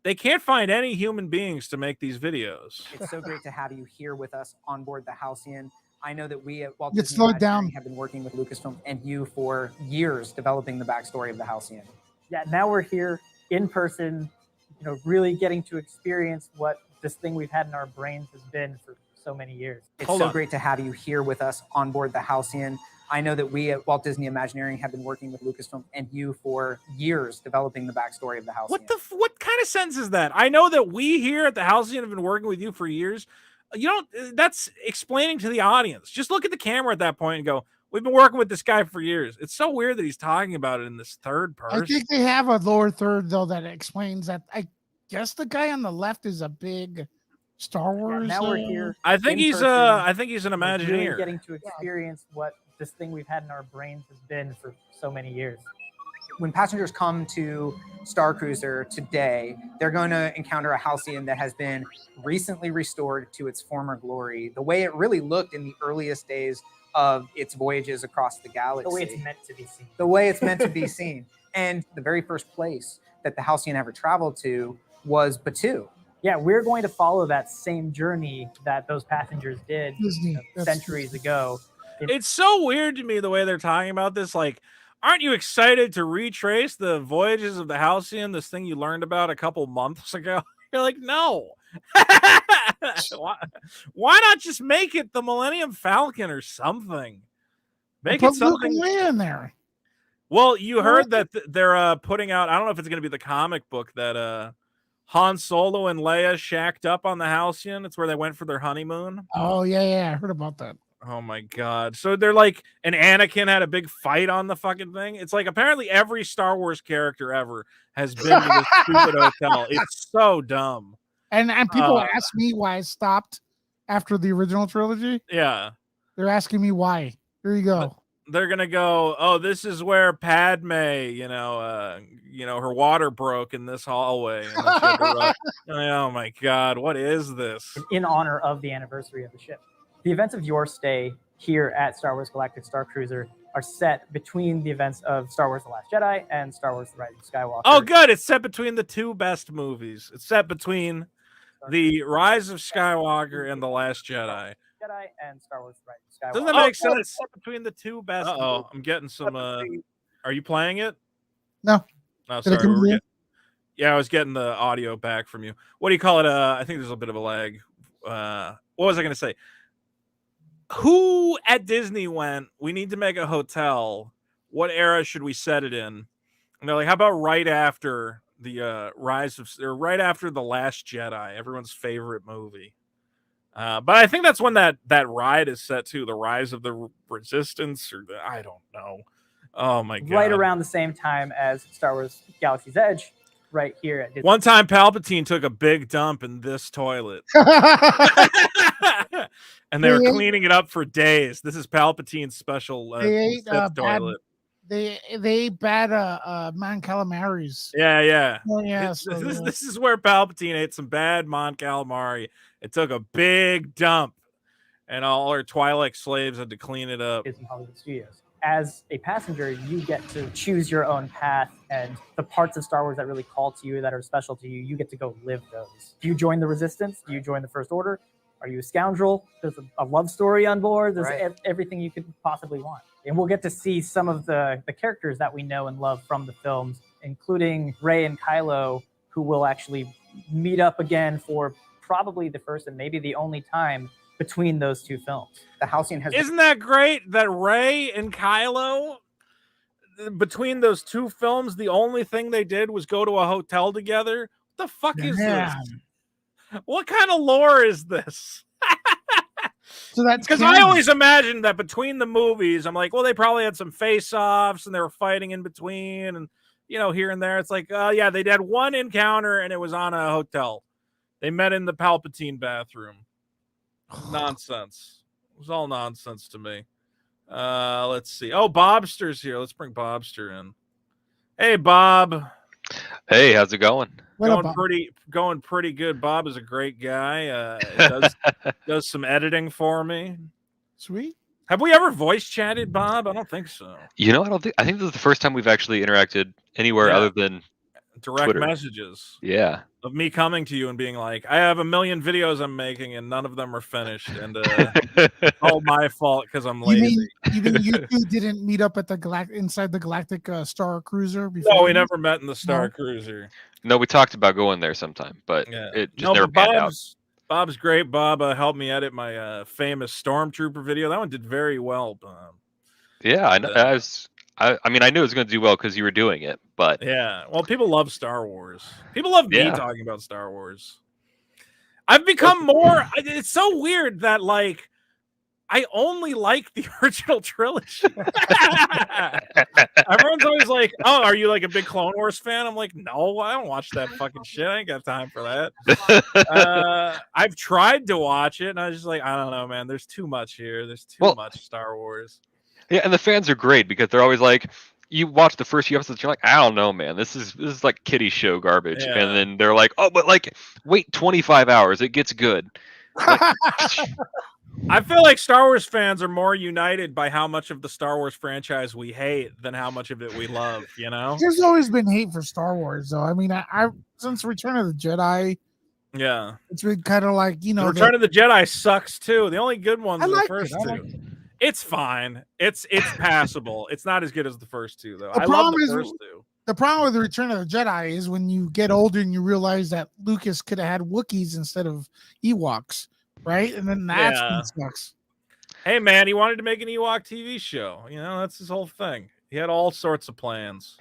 They can't find any human beings to make these videos. It's so great to have you here with us on board the Halcyon. I know that we at Walt Get Disney slowed down. have been working with Lucasfilm and you for years developing the backstory of the Halcyon. Yeah, now we're here in person, really getting to experience what this thing we've had in our brains has been for so many years. It's great to have you here with us on board the Halcyon. I know that we at Walt Disney Imagineering have been working with Lucasfilm and you for years developing the backstory of the Halcyon. What kind of sense is that? I know that we here at the Halcyon have been working with you for years. That's explaining to the audience. Just look at the camera at that point and go, we've been working with this guy for years. It's so weird that he's talking about it in this third person. I think they have a lower third, though, that explains that. I guess the guy on the left is a big Star Wars. Yeah, now we're here. I think he's an Imagineer. Really getting to experience what this thing we've had in our brains has been for so many years. When passengers come to Star Cruiser today, they're going to encounter a Halcyon that has been recently restored to its former glory, the way it really looked in the earliest days of its voyages across the galaxy. The way it's meant to be seen. The way it's meant to be seen. And the very first place that the Halcyon ever traveled to was Batuu. Yeah, we're going to follow that same journey that those passengers did centuries ago. It's so weird to me the way they're talking about this. Like, aren't you excited to retrace the voyages of the Halcyon, this thing you learned about a couple months ago? You're like, no. Why not just make it the Millennium Falcon or something? Make it something in there. Well, you heard that they're putting out, I don't know if it's going to be the comic book that Han Solo and Leia shacked up on the Halcyon. It's where they went for their honeymoon. Oh, yeah. I heard about that. Oh my God. So they're like, and Anakin had a big fight on the fucking thing. It's like apparently every Star Wars character ever has been to this stupid hotel. It's so dumb. And people ask me why I stopped after the original trilogy. Yeah. They're asking me why. Here you go. They're gonna go, oh, this is where Padme, her water broke in this hallway. And then she had to oh my God, what is this? In honor of the anniversary of the ship. The events of your stay here at Star Wars Galactic Star Cruiser are set between the events of Star Wars The Last Jedi and Star Wars The Rise of Skywalker. Oh, good. It's set between the two best movies. It's set between The Rise of Skywalker and The Last Jedi. Jedi and Star Wars The Rise of Skywalker. Doesn't that make sense? Set between the two best movies. I'm getting some... Are you playing it? No. Oh, Did it sorry. come in? Yeah, I was getting the audio back from you. What do you call it? I think there's a bit of a lag. What was I going to say? Who at Disney went, we need to make a hotel. What era should we set it in? And they're like, how about right after the right after The Last Jedi, everyone's favorite movie. But I think that's when that ride is set to, the Rise of the Resistance, or I don't know. Oh my god! Right around the same time as Star Wars Galaxy's Edge, right here at Disney. One time, Palpatine took a big dump in this toilet, and they were cleaning it up for days. This is Palpatine's special Sith toilet. They ate bad Mon Calamaris. Yeah. Oh, yeah. This is where Palpatine ate some bad Mon Calamari. It took a big dump, and all our Twi'lek slaves had to clean it up. Is in Hollywood Studios. As a passenger, you get to choose your own path, and the parts of Star Wars that really call to you, that are special to you, you get to go live those. Do you join the Resistance? Do you join the First Order? Are you a scoundrel? There's a love story on board. There's everything you could possibly want. And we'll get to see some of the characters that we know and love from the films, including Rey and Kylo, who will actually meet up again for probably the first and maybe the only time between those two films. The Halcyon has. Isn't that great that Rey and Kylo, between those two films, the only thing they did was go to a hotel together? What the fuck is this? What kind of lore is this? So that's because I always imagined that between the movies, I'm like, well, they probably had some face-offs and they were fighting in between, and here and there. It's like, yeah, they had one encounter and it was on a hotel. They met in the Palpatine bathroom. Nonsense. It was all nonsense to me. Let's see. Oh, Bobster's here. Let's bring Bobster in. Hey, Bob. Hey, how's it going? Going pretty good. Bob is a great guy. Does some editing for me. Sweet. Have we ever voice chatted, Bob? I don't think so. I think this is the first time we've actually interacted anywhere other than direct Twitter. Messages. Yeah. Of me coming to you and being like, I have a million videos I'm making and none of them are finished, and all my fault because I'm lazy. You mean you two didn't meet up at the inside the Galactic Star Cruiser before? No, we never met in the Star Cruiser. No, we talked about going there sometime, but it just never panned out. Bob's great. Bob helped me edit my famous Stormtrooper video. That one did very well, Bob. Yeah, I know. I mean, I knew it was going to do well because you were doing it, but yeah. Well, people love Star Wars. People love me talking about Star Wars. I've become more. It's so weird that I only like the original trilogy. Everyone's always like, "Oh, are you like a big Clone Wars fan?" I'm like, "No, I don't watch that fucking shit. I ain't got time for that." I've tried to watch it, and I was just like, I don't know, man. There's too much here. There's too much Star Wars. Yeah, and the fans are great because they're always like, you watch the first few episodes, you're like, I don't know, man, this is like kiddie show garbage, and then they're like, oh, but wait 25 hours, it gets good. I feel like Star Wars fans are more united by how much of the Star Wars franchise we hate than how much of it we love. There's always been hate for Star Wars, though. I mean, I since Return of the Jedi. Yeah, it's been kind of like Return of the Jedi sucks too. The only good ones are the first two. Like It's fine. It's passable. It's not as good as the first two, though. I love the first two. The problem with the Return of the Jedi is when you get older and you realize that Lucas could have had Wookiees instead of Ewoks, right? And then that's when it sucks. Hey, man, he wanted to make an Ewok TV show. That's his whole thing. He had all sorts of plans.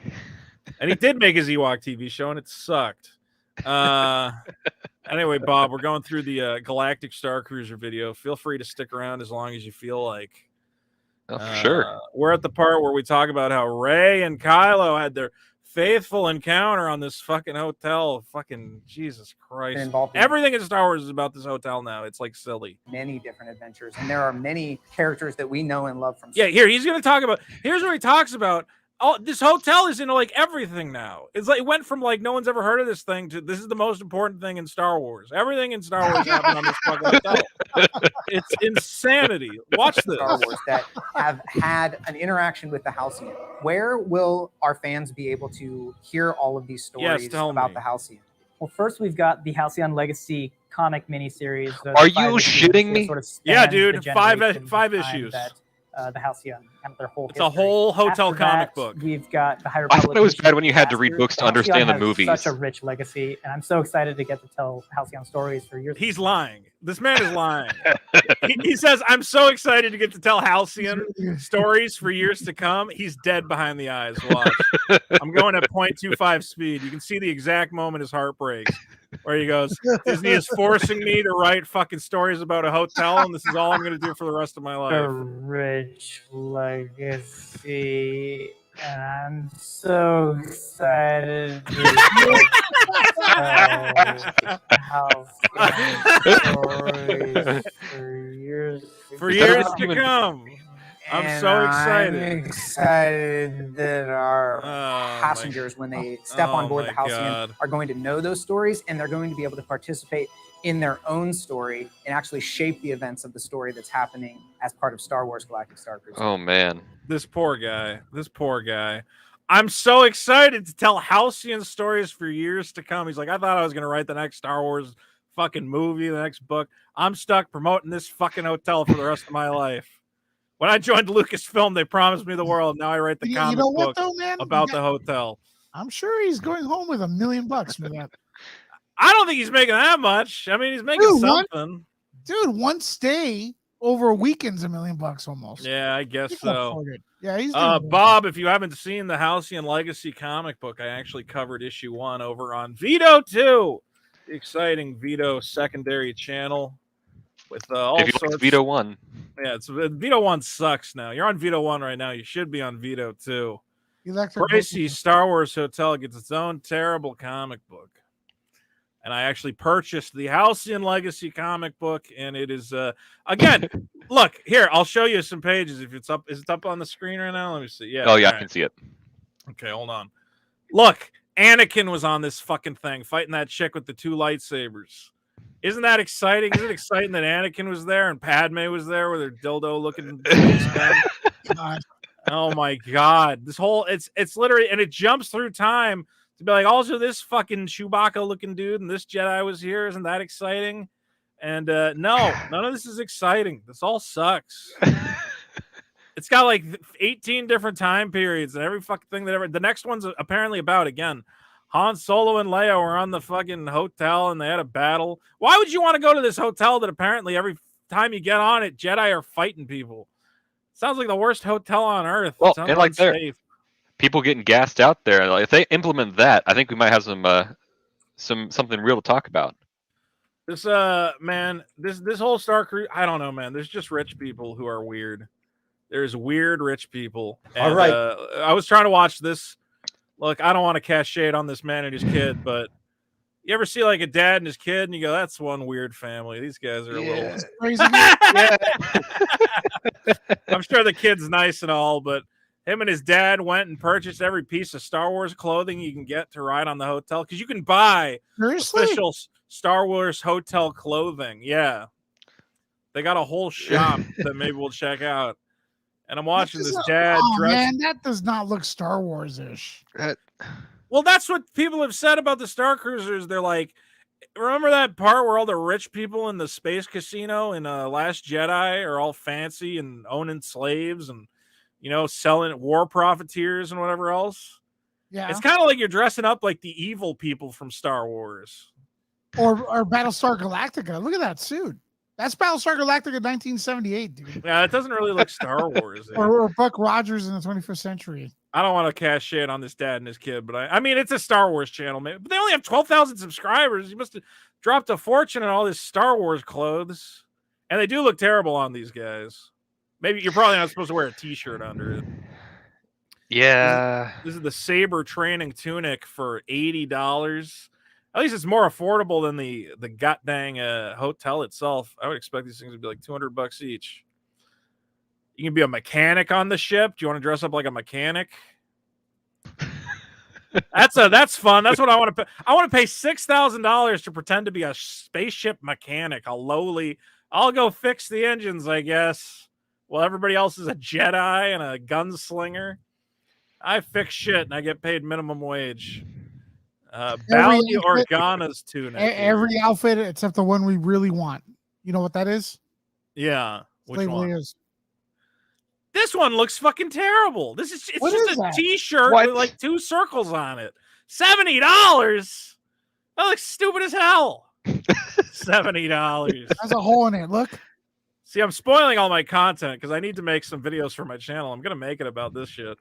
And he did make his Ewok TV show, and it sucked. Anyway, Bob, we're going through the Galactic Star Cruiser video. Feel free to stick around as long as you feel like. Oh, for sure. We're at the part where we talk about how Rey and Kylo had their faithful encounter on this fucking hotel. Fucking Jesus Christ. Everything in Star Wars is about this hotel now. It's like silly. Many different adventures. And there are many characters that we know and love from Star Wars. Here, he's going to talk about. Here's where he talks about. Oh, this hotel is into everything now. It's like it went from no one's ever heard of this thing to this is the most important thing in Star Wars. Everything in Star Wars happened on this fucking hotel. It's insanity. Watch this. Star Wars that have had an interaction with the Halcyon. Where will our fans be able to hear all of these stories about the Halcyon? Well, first we've got the Halcyon Legacy comic miniseries. Are you shitting me? Yeah, dude. 5 issues. the Halcyon and their whole. It's a whole hotel After comic that, book. We've got the High I Republic. thought it was Mission bad when you had to read Disaster. books to Halcyon understand the has movies. Such a rich legacy, and I'm so excited to get to tell Halcyon stories for years. He's lying. This man is lying. He says, "I'm so excited to get to tell Halcyon stories for years to come." He's dead behind the eyes. Watch. I'm going at 0.25 speed. You can see the exact moment his heart breaks, where he goes, "Disney is forcing me to write fucking stories about a hotel, and this is all I'm going to do for the rest of my a life." rich legacy, and I'm so excited to tell Halcyon stories For years to come. I'm And so excited. I'm excited that our Oh, passengers, when they step on board the my Halcyon, God. are going to know those stories, and they're going to be able to participate in their own story and actually shape the events of the story that's happening as part of Star Wars Galactic Star Cruiser. Oh man. This poor guy. This poor guy. I'm so excited to tell Halcyon stories for years to come. He's like, I thought I was going to write the next Star Wars fucking movie, the next book. I'm stuck promoting this fucking hotel for the rest of my life. When I joined Lucasfilm, they promised me the world. Now I write the comic book about the hotel. I'm sure he's going home with $1 million for that. I don't think he's making that much. I mean, he's making something. One stay over a weekend's $1 million almost. Yeah, I guess so. Yeah, he's Bob, if you haven't seen the Halcyon Legacy comic book, I actually covered issue 1 over on Vito 2. The exciting Vito secondary channel with all If you sorts. like Vito 1. Yeah, it's Vito 1 sucks now. You're on Vito 1 right now. You should be on Vito 2. Electric Pricey Star Wars Hotel gets its own terrible comic book. And I actually purchased the Halcyon Legacy comic book, and it is again. Look here, I'll show you some pages if it's up. Is it up on the screen right now? Let me see. Yeah. Oh yeah, right. I can see it. Okay, hold on. Look, Anakin was on this fucking thing fighting that chick with the 2 lightsabers. Isn't that exciting? Isn't it exciting that Anakin was there and Padme was there with her dildo looking space gun? Oh my god. This whole it's literally, and it jumps through time to be like, also this fucking Chewbacca looking dude and this Jedi was here. Isn't that exciting? And no, none of this is exciting. This all sucks. It's got like 18 different time periods and every fucking thing that ever. The next one's apparently about, again, Han Solo and Leia were on the fucking hotel and they had a battle. Why would you want to go to this hotel that apparently every time you get on it, Jedi are fighting people? Sounds like the worst hotel on earth. Well, Sounds and like unsafe. people getting gassed out there. Like, if they implement that, I think we might have something real to talk about. This man, this whole Star Cruise, I don't know, man. There's just rich people who are weird. There's weird rich people. And, all right. I was trying to watch this. Look, I don't want to cast shade on this man and his kid, but you ever see like a dad and his kid, and you go, "That's one weird family." These guys are a little crazy. I'm sure the kid's nice and all, but him and his dad went and purchased every piece of Star Wars clothing you can get to ride on the hotel, because you can buy official Star Wars hotel clothing. Yeah, they got a whole shop that maybe we'll check out. And I'm watching this dad dress. Man, that does not look Star Wars-ish. Well, that's what people have said about the Star Cruisers. They're like, remember that part where all the rich people in the space casino in Last Jedi are all fancy and owning slaves and, you know, selling war profiteers and whatever else? Yeah. It's kind of like you're dressing up like the evil people from Star Wars. Or Battlestar Galactica. Look at that suit. That's Battlestar Galactica 1978, dude. Yeah, it doesn't really look Star Wars. or Buck Rogers in the 21st century. I don't want to cast shade on this dad and his kid, but I mean, it's a Star Wars channel, man. But they only have 12,000 subscribers. You must have dropped a fortune on all this Star Wars clothes. And they do look terrible on these guys. Maybe you're probably not supposed to wear a t-shirt under it. Yeah. This is the Saber training tunic for $80. At least it's more affordable than the god dang hotel itself. I would expect these things to be like $200 each. You can be a mechanic on the ship. Do you want to dress up like a mechanic? That's fun. That's what I want to pay. I want to pay $6,000 to pretend to be a spaceship mechanic. I'll go fix the engines, I guess. Well, everybody else is a Jedi and a gunslinger. I fix shit and I get paid minimum wage. Bounty Organa's tunic. Every outfit except the one we really want. You know what that is? Yeah. Which one? This one looks fucking terrible. It's What just is a that? T-shirt What? with like 2 circles on it. $70. That looks stupid as hell. $70. Has a hole in it. Look. See, I'm spoiling all my content because I need to make some videos for my channel. I'm gonna make it about this shit.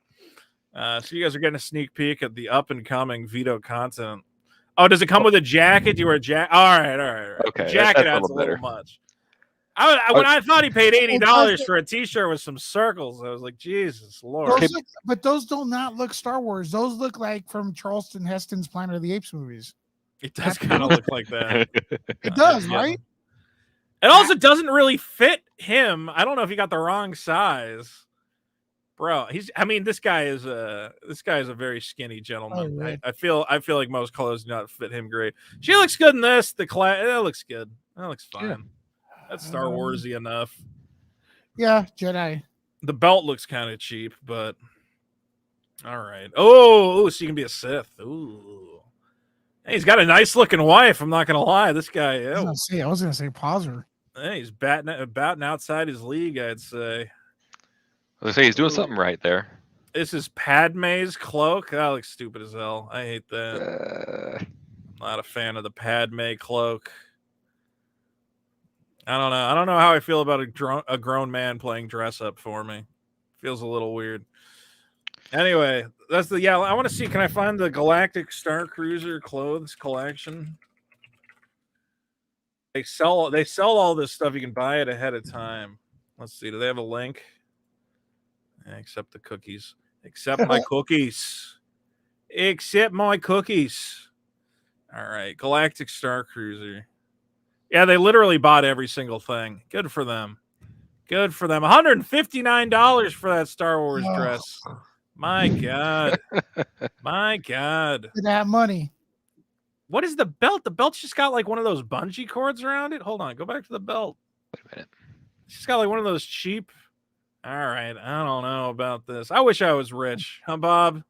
So you guys are getting a sneak peek at the up and coming Vito content. Oh, does it come with a jacket? Do you wear a jacket? All right. Okay, The jacket that's a adds little a little better. much. When I thought he paid $80 does- for a T-shirt with some circles, I was like, Jesus Lord. Those but those do not look Star Wars. Those look like from Charleston Heston's Planet of the Apes movies. It does kind of look like that. It does, Yeah. right? It also doesn't really fit him. I don't know if he got the wrong size. Bro, this guy is a very skinny gentleman. Oh, right. I feel like most clothes do not fit him great. She looks good in this. That looks good. That looks fine. Yeah. That's Star Warsy enough. Yeah, Jedi. The belt looks kind of cheap, but all right. Oh, so you can be a Sith. Ooh. Hey, he's got a nice looking wife. I'm not gonna lie. This guy, I was gonna say pauser. hey, he's batting outside his league, I'd say. I say he's doing something right there. This is Padme's cloak. That looks stupid as hell. I hate that. Not a fan of the Padme cloak. I don't know how I feel about a grown man playing dress up for me. Feels a little weird. Anyway, that's I want to see. Can I find the Galactic Star Cruiser clothes collection? They sell all this stuff. You can buy it ahead of time. Let's see. Do they have a link? Except the cookies. Except my cookies. Except my cookies. All right. Galactic Star Cruiser. Yeah, they literally bought every single thing. Good for them. Good for them. $159 for that Star Wars dress. My God. My God. That money. What is the belt? The belt's just got like one of those bungee cords around it. Hold on. Go back to the belt. Wait a minute. It's just got like one of those cheap. All right. I don't know about this. I wish I was rich. Huh, Bob?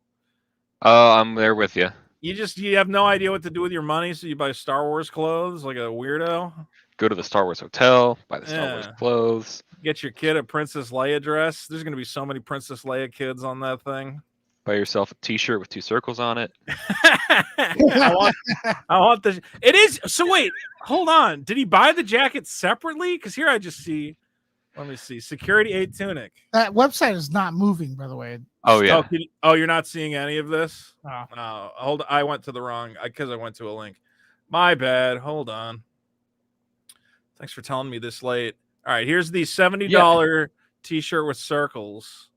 I'm there with you. You have no idea what to do with your money, so you buy Star Wars clothes like a weirdo. Go to the Star Wars hotel, buy the Star Wars clothes. Get your kid a Princess Leia dress. There's going to be so many Princess Leia kids on that thing. Buy yourself a T-shirt with 2 circles on it. I want the. It is. So wait, hold on. Did he buy the jacket separately? Because here I just see. Let me see. Security 8 tunic. That website is not moving, by the way. Oh yeah. You're not seeing any of this? Hold. I went to the wrong. Because I went to a link. My bad. Hold on. Thanks for telling me this late. All right, here's the $70 T-shirt with circles,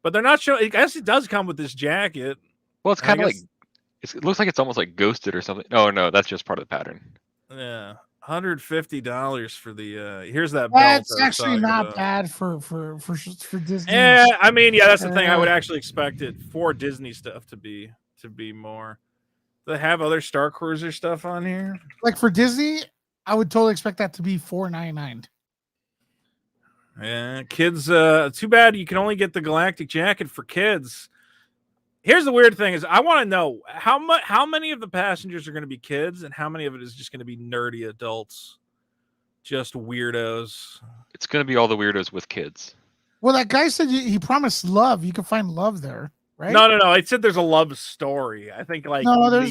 but they're not showing. I guess it does come with this jacket. Well, it's kind of like it looks like it's almost like ghosted or something. Oh no, that's just part of the pattern. Yeah, $150 for the. Here's that. That's belt actually not bad for Disney. Yeah, I mean, yeah, that's the thing. I would actually expect it for Disney stuff to be more. Do they have other Star Cruiser stuff on here? Like for Disney, I would totally expect that to be $4.99. Yeah, kids. Too bad you can only get the Galactic jacket for kids. Here's the weird thing: is I want to know how many of the passengers are going to be kids, and how many of it is just going to be nerdy adults, just weirdos. It's going to be all the weirdos with kids. Well, that guy said he promised love. You can find love there, right? No. It said there's a love story. I think there's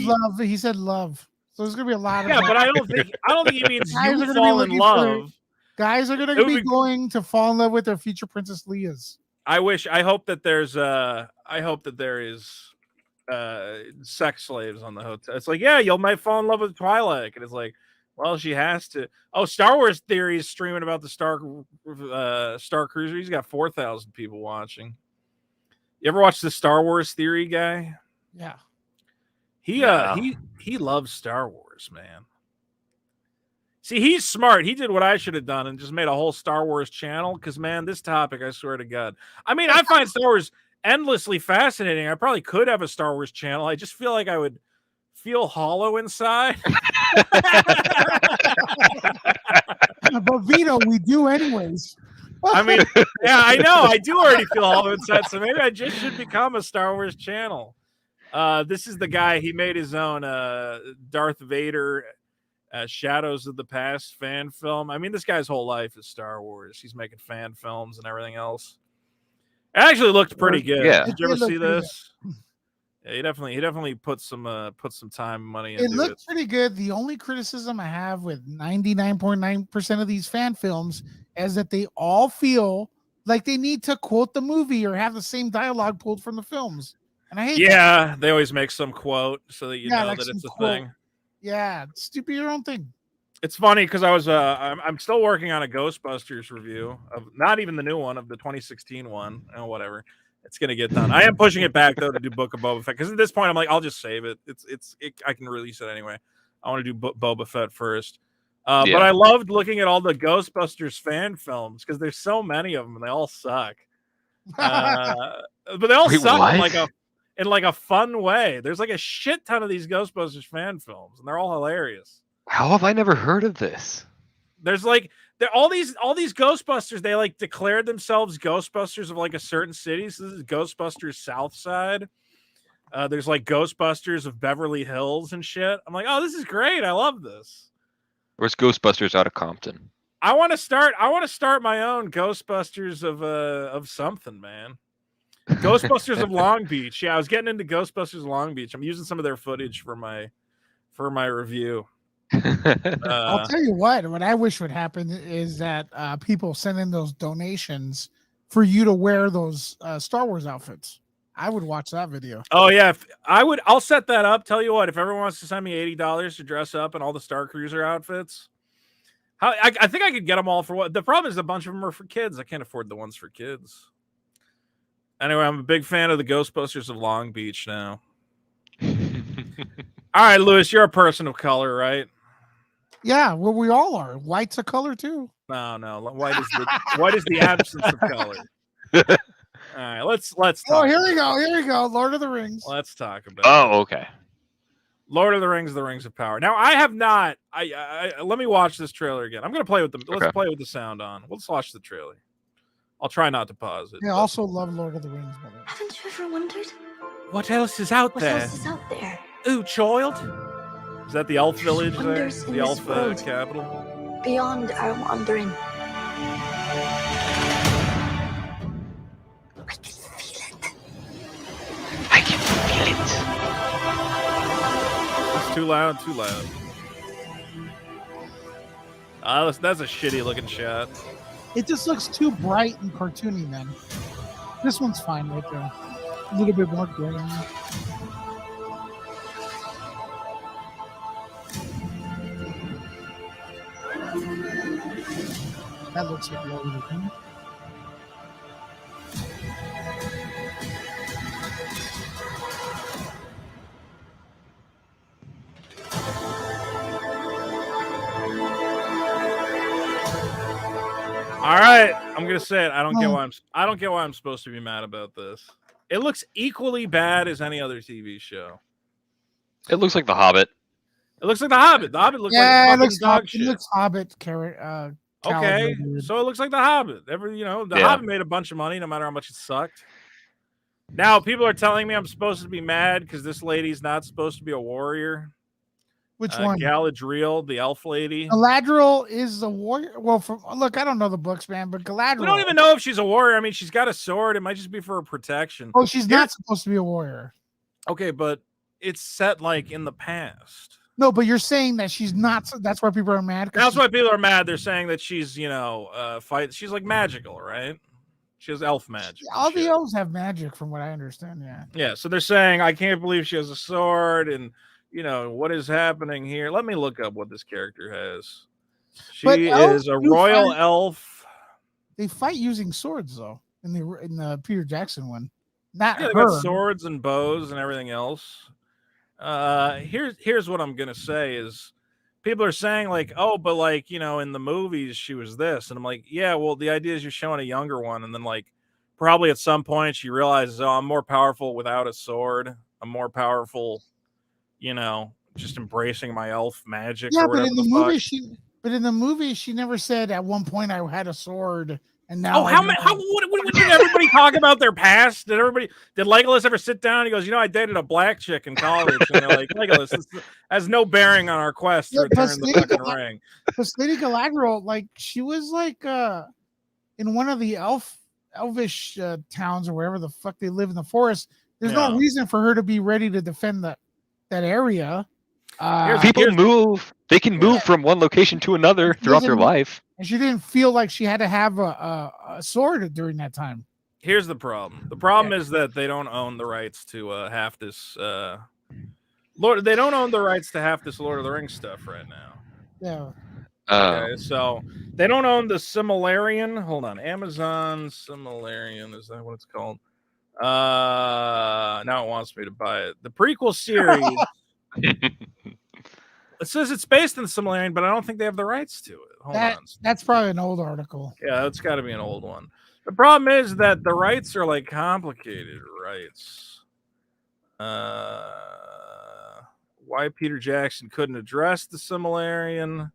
love. He said love. So the's gonna be a lot of but I don't think he means guys you fall in love. Guys are gonna be going to fall in love with their future Princess Leias. I hope that there is sex slaves on the hotel. It's like, yeah, you might fall in love with Twilight, and it's like, well, she has to. Oh, Star Wars Theory is streaming about the Star Cruiser. He's got 4,000 people watching. You ever watch the Star Wars Theory guy? Yeah. He loves Star Wars, man. See, he's smart. He did what I should have done and just made a whole Star Wars channel. Because, man, this topic, I swear to God. I mean, I find Star Wars endlessly fascinating. I probably could have a Star Wars channel. I just feel like I would feel hollow inside. But Vito, we do anyways. I mean, yeah, I know. I do already feel hollow inside. So maybe I just should become a Star Wars channel. This is the guy. He made his own Darth Vader Shadows of the Past fan film. I mean, this guy's whole life is Star Wars. He's making fan films and everything else. It actually looked pretty good. Yeah. Did you It ever did see look pretty this? Yeah, he definitely put some time and money It into looked it. pretty good. The only criticism I have with 99.9% of these fan films is that they all feel like they need to quote the movie or have the same dialogue pulled from the films. And I hate that. Yeah, they always make some quote so that you Yeah, know like that some it's a quote. thing. Yeah, stupid your own thing. It's funny because I was I'm still working on a Ghostbusters review of not even the new one, of the 2016 one. Oh, whatever. It's gonna get done. I am pushing it back though to do Book of Boba Fett because at this point I'm like, I'll just save it. I can release it anyway. I want to do Boba Fett first. But Yeah. I loved looking at all the Ghostbusters fan films because there's so many of them and they all suck. But they all Wait, suck in what? like a fun way. There's like a shit ton of these Ghostbusters fan films and they're all hilarious. How have I never heard of this? There's like all these Ghostbusters, they like declared themselves Ghostbusters of like a certain city. So this is Ghostbusters South Side. There's like Ghostbusters of Beverly Hills and shit. I'm like, oh, this is great. I love this. Where's Ghostbusters out of Compton? I want to start my own Ghostbusters of something, man. Ghostbusters of Long Beach. Yeah, I was getting into Ghostbusters of Long Beach. I'm using some of their footage for my review. I'll tell you what I wish would happen is that people send in those donations for you to wear those Star Wars outfits. I would watch that video. Oh yeah, I'll set that up. Tell you what, if everyone wants to send me $80 to dress up in all the Star Cruiser outfits, I think I could get them all for what. The problem is a bunch of them are for kids. I can't afford the ones for kids. Anyway, I'm a big fan of the Ghostbusters of Long Beach now. All right, Lewis, you're a person of color, right? Yeah, well, we all are. White's a color too. No. White is the absence of color. All right, let's talk. Oh, here we go. Lord of the Rings. Let's talk about. Oh, okay. Lord of the Rings, The Rings of Power. Now, I have not. I let me watch this trailer again. I'm gonna play with the. Okay. Let's play with the sound on. Let's watch the trailer. I'll try not to pause it. I also love Lord of the Rings. By the way. Haven't you ever wondered What else is out what there? else is out there? Ooh, child. Is that the elf village there? Wonders in The this elf world. capital? Beyond our wandering. I can feel it. I can feel it. It's too loud. That's a shitty looking shot. It just looks too bright and cartoony, man. This one's fine right there. A little bit more gray. That looks like Lord of the Rings. All right, I'm gonna say it. I don't get why I'm supposed to be mad about this. It looks equally bad as any other TV show. It looks like The Hobbit. It looks like The Hobbit. The Hobbit looks Yeah, like it looks dog it shit. looks Hobbit Okay, caliber, dude. so it looks like The Hobbit. The Yeah. Hobbit made a bunch of money, no matter how much it sucked. Now people are telling me I'm supposed to be mad because this lady's not supposed to be a warrior. Which one? Galadriel, the elf lady. Galadriel is a warrior. Well, look, I don't know the books, man, but Galadriel. We don't even know if she's a warrior. I mean, she's got a sword. It might just be for her protection. Oh, she's not supposed to be a warrior. Okay, but it's set like in the past. No, but you're saying that she's not. That's why people are mad. That's why people are mad. They're saying that she's, she's like magical, right? She has elf magic. All the elves have magic, from what I understand. Yeah. Yeah. So they're saying, I can't believe she has a sword, and what is happening here? Let me look up what this character has. She is a royal elf. They fight using swords, though, in the Peter Jackson one. Not Yeah, they her. got swords and bows and everything else. Here's what I'm gonna say is people are saying like, oh, but like, in the movies she was this, and I'm like, yeah, well, the idea is you're showing a younger one, and then like probably at some point she realizes, oh, I'm more powerful without a sword. I'm more powerful, just embracing my elf magic. Yeah, or but whatever in the movie she never said at one point I had a sword. And now, what did everybody talk about their past? Did Legolas ever sit down? He goes, I dated a black chick in college, and they're like, Legolas, this has no bearing on our quest to return the fucking ring. But Lady Galadriel, like, she was like in one of the elf elvish towns or wherever the fuck they live in the forest. There's Yeah. no reason for her to be ready to defend that area. People move. They can move from one location to another throughout their life. And she didn't feel like she had to have a sword during that time. Here's the problem. The problem is that they don't own the rights to half this Lord. They don't own the rights to half this Lord of the Rings stuff right now. Yeah. Okay, so they don't own the Silmarillion. Hold on, Amazon Silmarillion, is that what it's called? Now it wants me to buy it. The prequel series. It says it's based in the Silmarillion, but I don't think they have the rights to it. Hold on. That's probably an old article. Yeah, that's got to be an old one. The problem is that the rights are like complicated rights. Why Peter Jackson couldn't address the Silmarillion?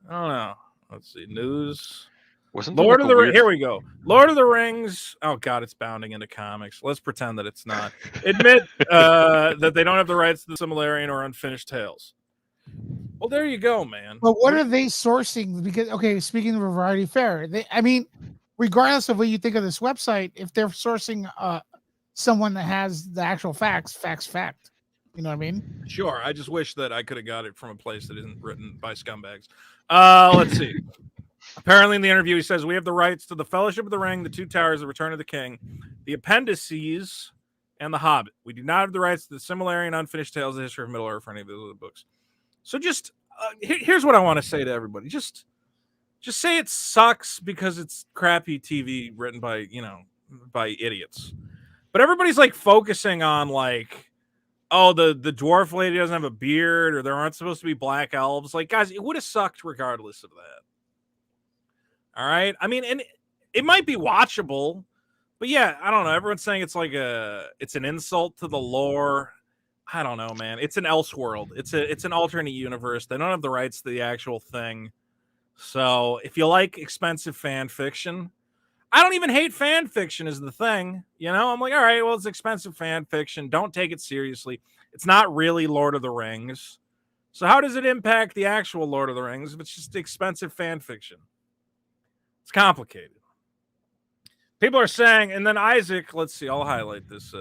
I don't know. Let's see. News. Wasn't Lord of the Rings. Here we go. Lord of the Rings. Oh God, it's bounding into comics. Let's pretend that it's not. Admit that they don't have the rights to the Silmarillion or Unfinished Tales. Well, there you go, man. But what are they sourcing? Because speaking of Variety Fair, regardless of what you think of this website, if they're sourcing someone that has the actual facts, fact. You know what I mean? Sure. I just wish that I could have got it from a place that isn't written by scumbags. Let's see. Apparently in the interview, he says, we have the rights to the Fellowship of the Ring, the Two Towers, the Return of the King, the Appendices, and the Hobbit. We do not have the rights to the Silmarillion, Unfinished Tales, the History of Middle-earth, or any of those other books. So just, here's what I want to say to everybody. Just say it sucks because it's crappy TV written by, by idiots. But everybody's like focusing on like, oh, the dwarf lady doesn't have a beard, or there aren't supposed to be black elves. Like, guys, it would have sucked regardless of that. All right. I mean, and it might be watchable, but yeah, I don't know. Everyone's saying it's like it's an insult to the lore. I don't know, man. It's an Elseworld. It's an alternate universe. They don't have the rights to the actual thing. So if you like expensive fan fiction, I don't even hate fan fiction is the thing. I'm like, all right, well, it's expensive fan fiction. Don't take it seriously. It's not really Lord of the Rings. So how does it impact the actual Lord of the Rings if it's just expensive fan fiction? It's complicated. People are saying, and then Isaac, let's see, I'll highlight this.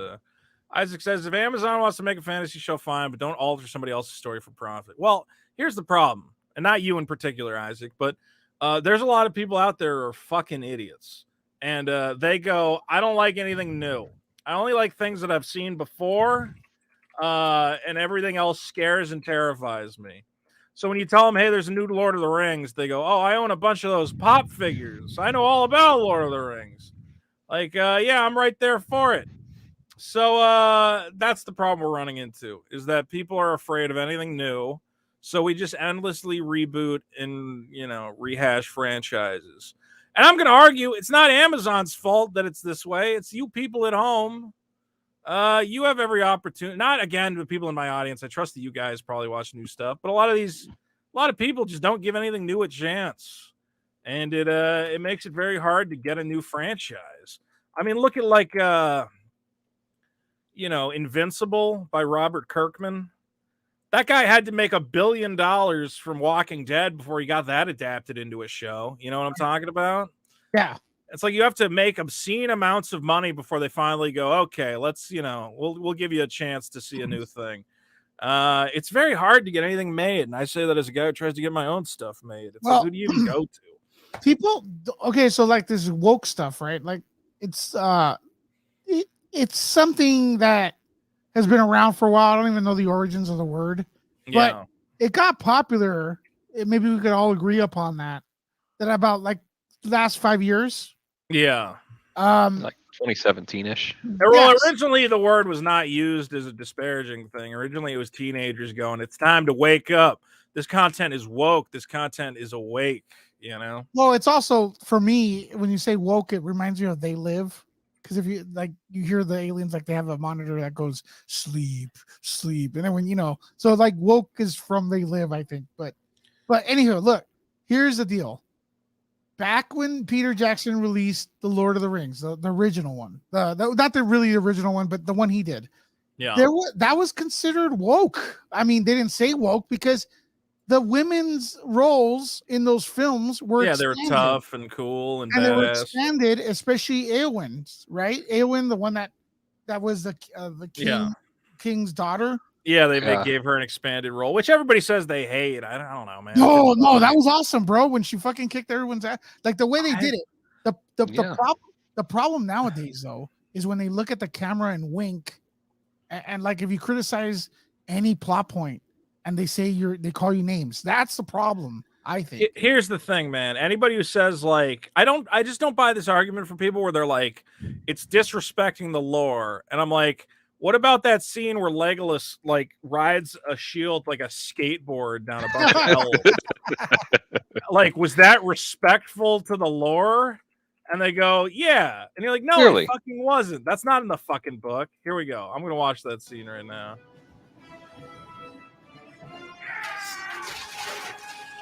Isaac says, if Amazon wants to make a fantasy show, fine, but don't alter somebody else's story for profit. Well, here's the problem, and not you in particular, Isaac, but there's a lot of people out there who are fucking idiots. And they go, I don't like anything new. I only like things that I've seen before, and everything else scares and terrifies me. So when you tell them, hey, there's a new Lord of the Rings, they go, oh, I own a bunch of those pop figures. I know all about Lord of the Rings. Like, yeah, I'm right there for it. So that's the problem we're running into, is that people are afraid of anything new. So we just endlessly reboot and, rehash franchises. And I'm going to argue it's not Amazon's fault that it's this way. It's you people at home. You have every opportunity. Not again the people in my audience. I trust that you guys probably watch new stuff, but a lot of people just don't give anything new a chance, and it makes it very hard to get a new franchise. I mean, look at like Invincible by Robert Kirkman. That guy had to make $1 billion from Walking Dead before he got that adapted into a show. You know what I'm talking about? Yeah. It's like you have to make obscene amounts of money before they finally go, okay, let's, we'll give you a chance to see a new thing. It's very hard to get anything made. And I say that as a guy who tries to get my own stuff made. It's like, who do you even go to? People, okay, so like this woke stuff, right? Like it's something that has been around for a while. I don't even know the origins of the word, but it got popular. Maybe we could all agree upon that about like the last 5 years. Yeah. Like 2017-ish. Well, originally the word was not used as a disparaging thing. Originally it was teenagers going, it's time to wake up. This content is woke. This content is awake, Well, it's also, for me, when you say woke, it reminds me of They Live. Because if you hear the aliens, like they have a monitor that goes sleep, and then when so like woke is from They Live, I think. But anyhow, look, here's the deal. Back when Peter Jackson released the Lord of the Rings, the original one, not the really original one, but the one he did, that was considered woke. I mean, they didn't say woke because the women's roles in those films were Yeah, they were expanded. tough and cool and They were badass. expanded, especially Eowyn's, right? Eowyn, the one that was the king's daughter. Yeah, they Yeah. gave her an expanded role, which everybody says they hate. I don't know, man. No, that was awesome, bro. When she fucking kicked everyone's ass, like the way they did it. The problem nowadays though is when they look at the camera and wink, and like if you criticize any plot point and they say they call you names, that's the problem. I think. Here's the thing, man. Anybody who says like I just don't buy this argument from people where they're like, it's disrespecting the lore, and I'm like, what about that scene where Legolas like rides a shield like a skateboard down a bunch of elves? Like, was that respectful to the lore? And they go, yeah, and you're like, no, Clearly. it fucking wasn't. That's not in the fucking book. Here we go. I'm gonna watch that scene right now.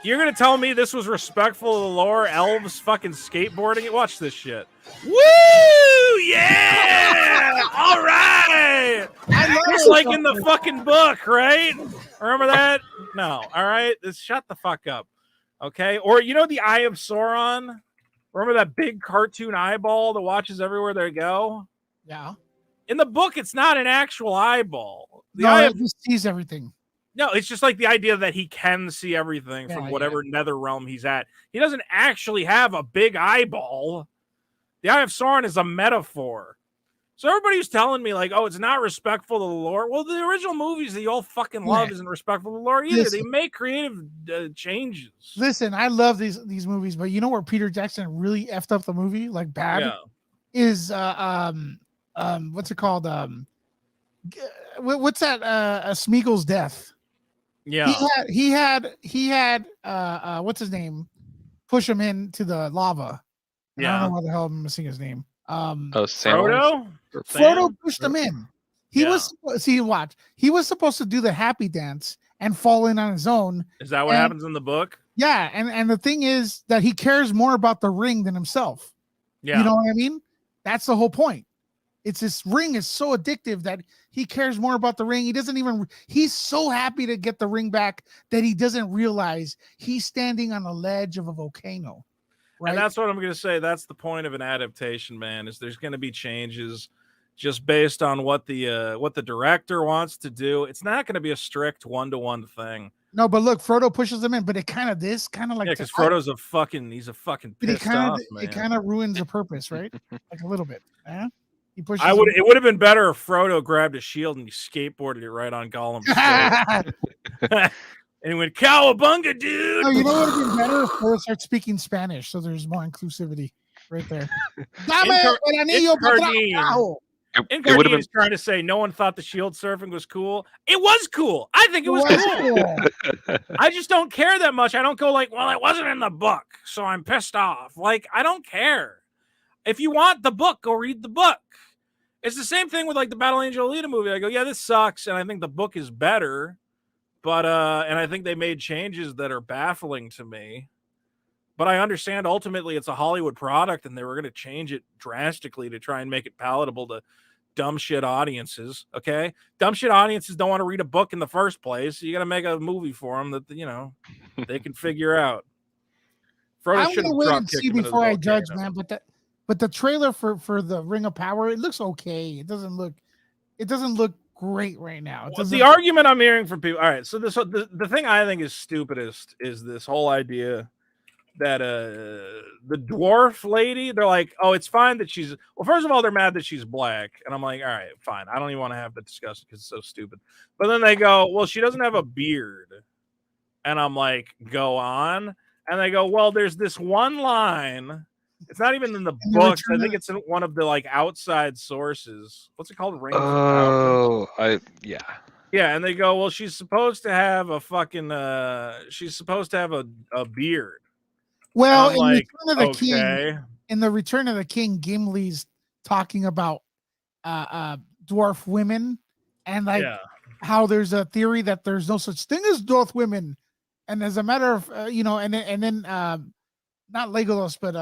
You're gonna tell me this was respectful to the lore? Elves fucking skateboarding it? Watch this shit. Woo! Yeah! All right! It's like in the fucking book, right? Remember that? No. All right? Shut the fuck up. Okay? Or you know the Eye of Sauron? Remember that big cartoon eyeball that watches everywhere they go? Yeah. In the book, it's not an actual eyeball. It just sees everything. No, it's just like the idea that he can see everything from whatever nether realm he's at. He doesn't actually have a big eyeball. The Eye of Sauron is a metaphor. So everybody who's telling me like, oh, it's not respectful to the lore. Well, the original movies that you all fucking love isn't respectful to the lore either. They make creative changes. Listen, I love these movies, but you know where Peter Jackson really effed up the movie like bad is what's it called? What's that? Smeagol's death. Yeah, he had what's his name? Push him into the lava. I don't know why the hell I'm missing his name. Frodo. Frodo pushed him in. He was supposed to do the happy dance and fall in on his own. Is that what happens in the book? Yeah, and the thing is that he cares more about the ring than himself. Yeah, you know what I mean? That's the whole point. It's this ring is so addictive that he cares more about the ring. He's so happy to get the ring back that he doesn't realize he's standing on a ledge of a volcano. Right? And that's what I'm going to say. That's the point of an adaptation, man, is there's going to be changes just based on what the director wants to do. It's not going to be a strict 1-to-1 thing. No, but look, Frodo pushes him in, but it kind of like because Frodo's a fucking pissed off, man. It kind of ruins the purpose, right? Like a little bit. Yeah. It would have been better if Frodo grabbed a shield and he skateboarded it right on Gollum's face. And he went, "Cowabunga, dude!" No, you know what would have been better if Frodo starts speaking Spanish, so there's more inclusivity right there. In Cardine is trying to say no one thought the shield surfing was cool. It was cool. I think it was cool. I just don't care that much. I don't go like, well, it wasn't in the book, so I'm pissed off. Like, I don't care. If you want the book, go read the book. It's the same thing with like the Battle Angel Alita movie. I go, yeah, this sucks, and I think the book is better, but and I think they made changes that are baffling to me. But I understand ultimately it's a Hollywood product, and they were going to change it drastically to try and make it palatable to dumb shit audiences. Okay, dumb shit audiences don't want to read a book in the first place. So you got to make a movie for them that they can figure out. I'm gonna wait and see before I judge, man. But the trailer for the Ring of Power, it looks okay. It doesn't look great right now. The argument I'm hearing from people. All right, so the thing I think is stupidest is this whole idea that the dwarf lady, they're like, oh, it's fine that she's, well, first of all, they're mad that she's black, and I'm like, all right, fine, I don't even want to have the discussion because it's so stupid. But then they go, well, she doesn't have a beard, and I'm like, go on. And they go, well, there's this one line, it's not even in the books, I think it's in one of the like outside sources. What's it called? Yeah, and they go, well, she's supposed to have a fucking a beard. Well, in the Return of the King, Gimli's talking about dwarf women and like how there's a theory that there's no such thing as dwarf women, and as a matter of and then not Legolas, but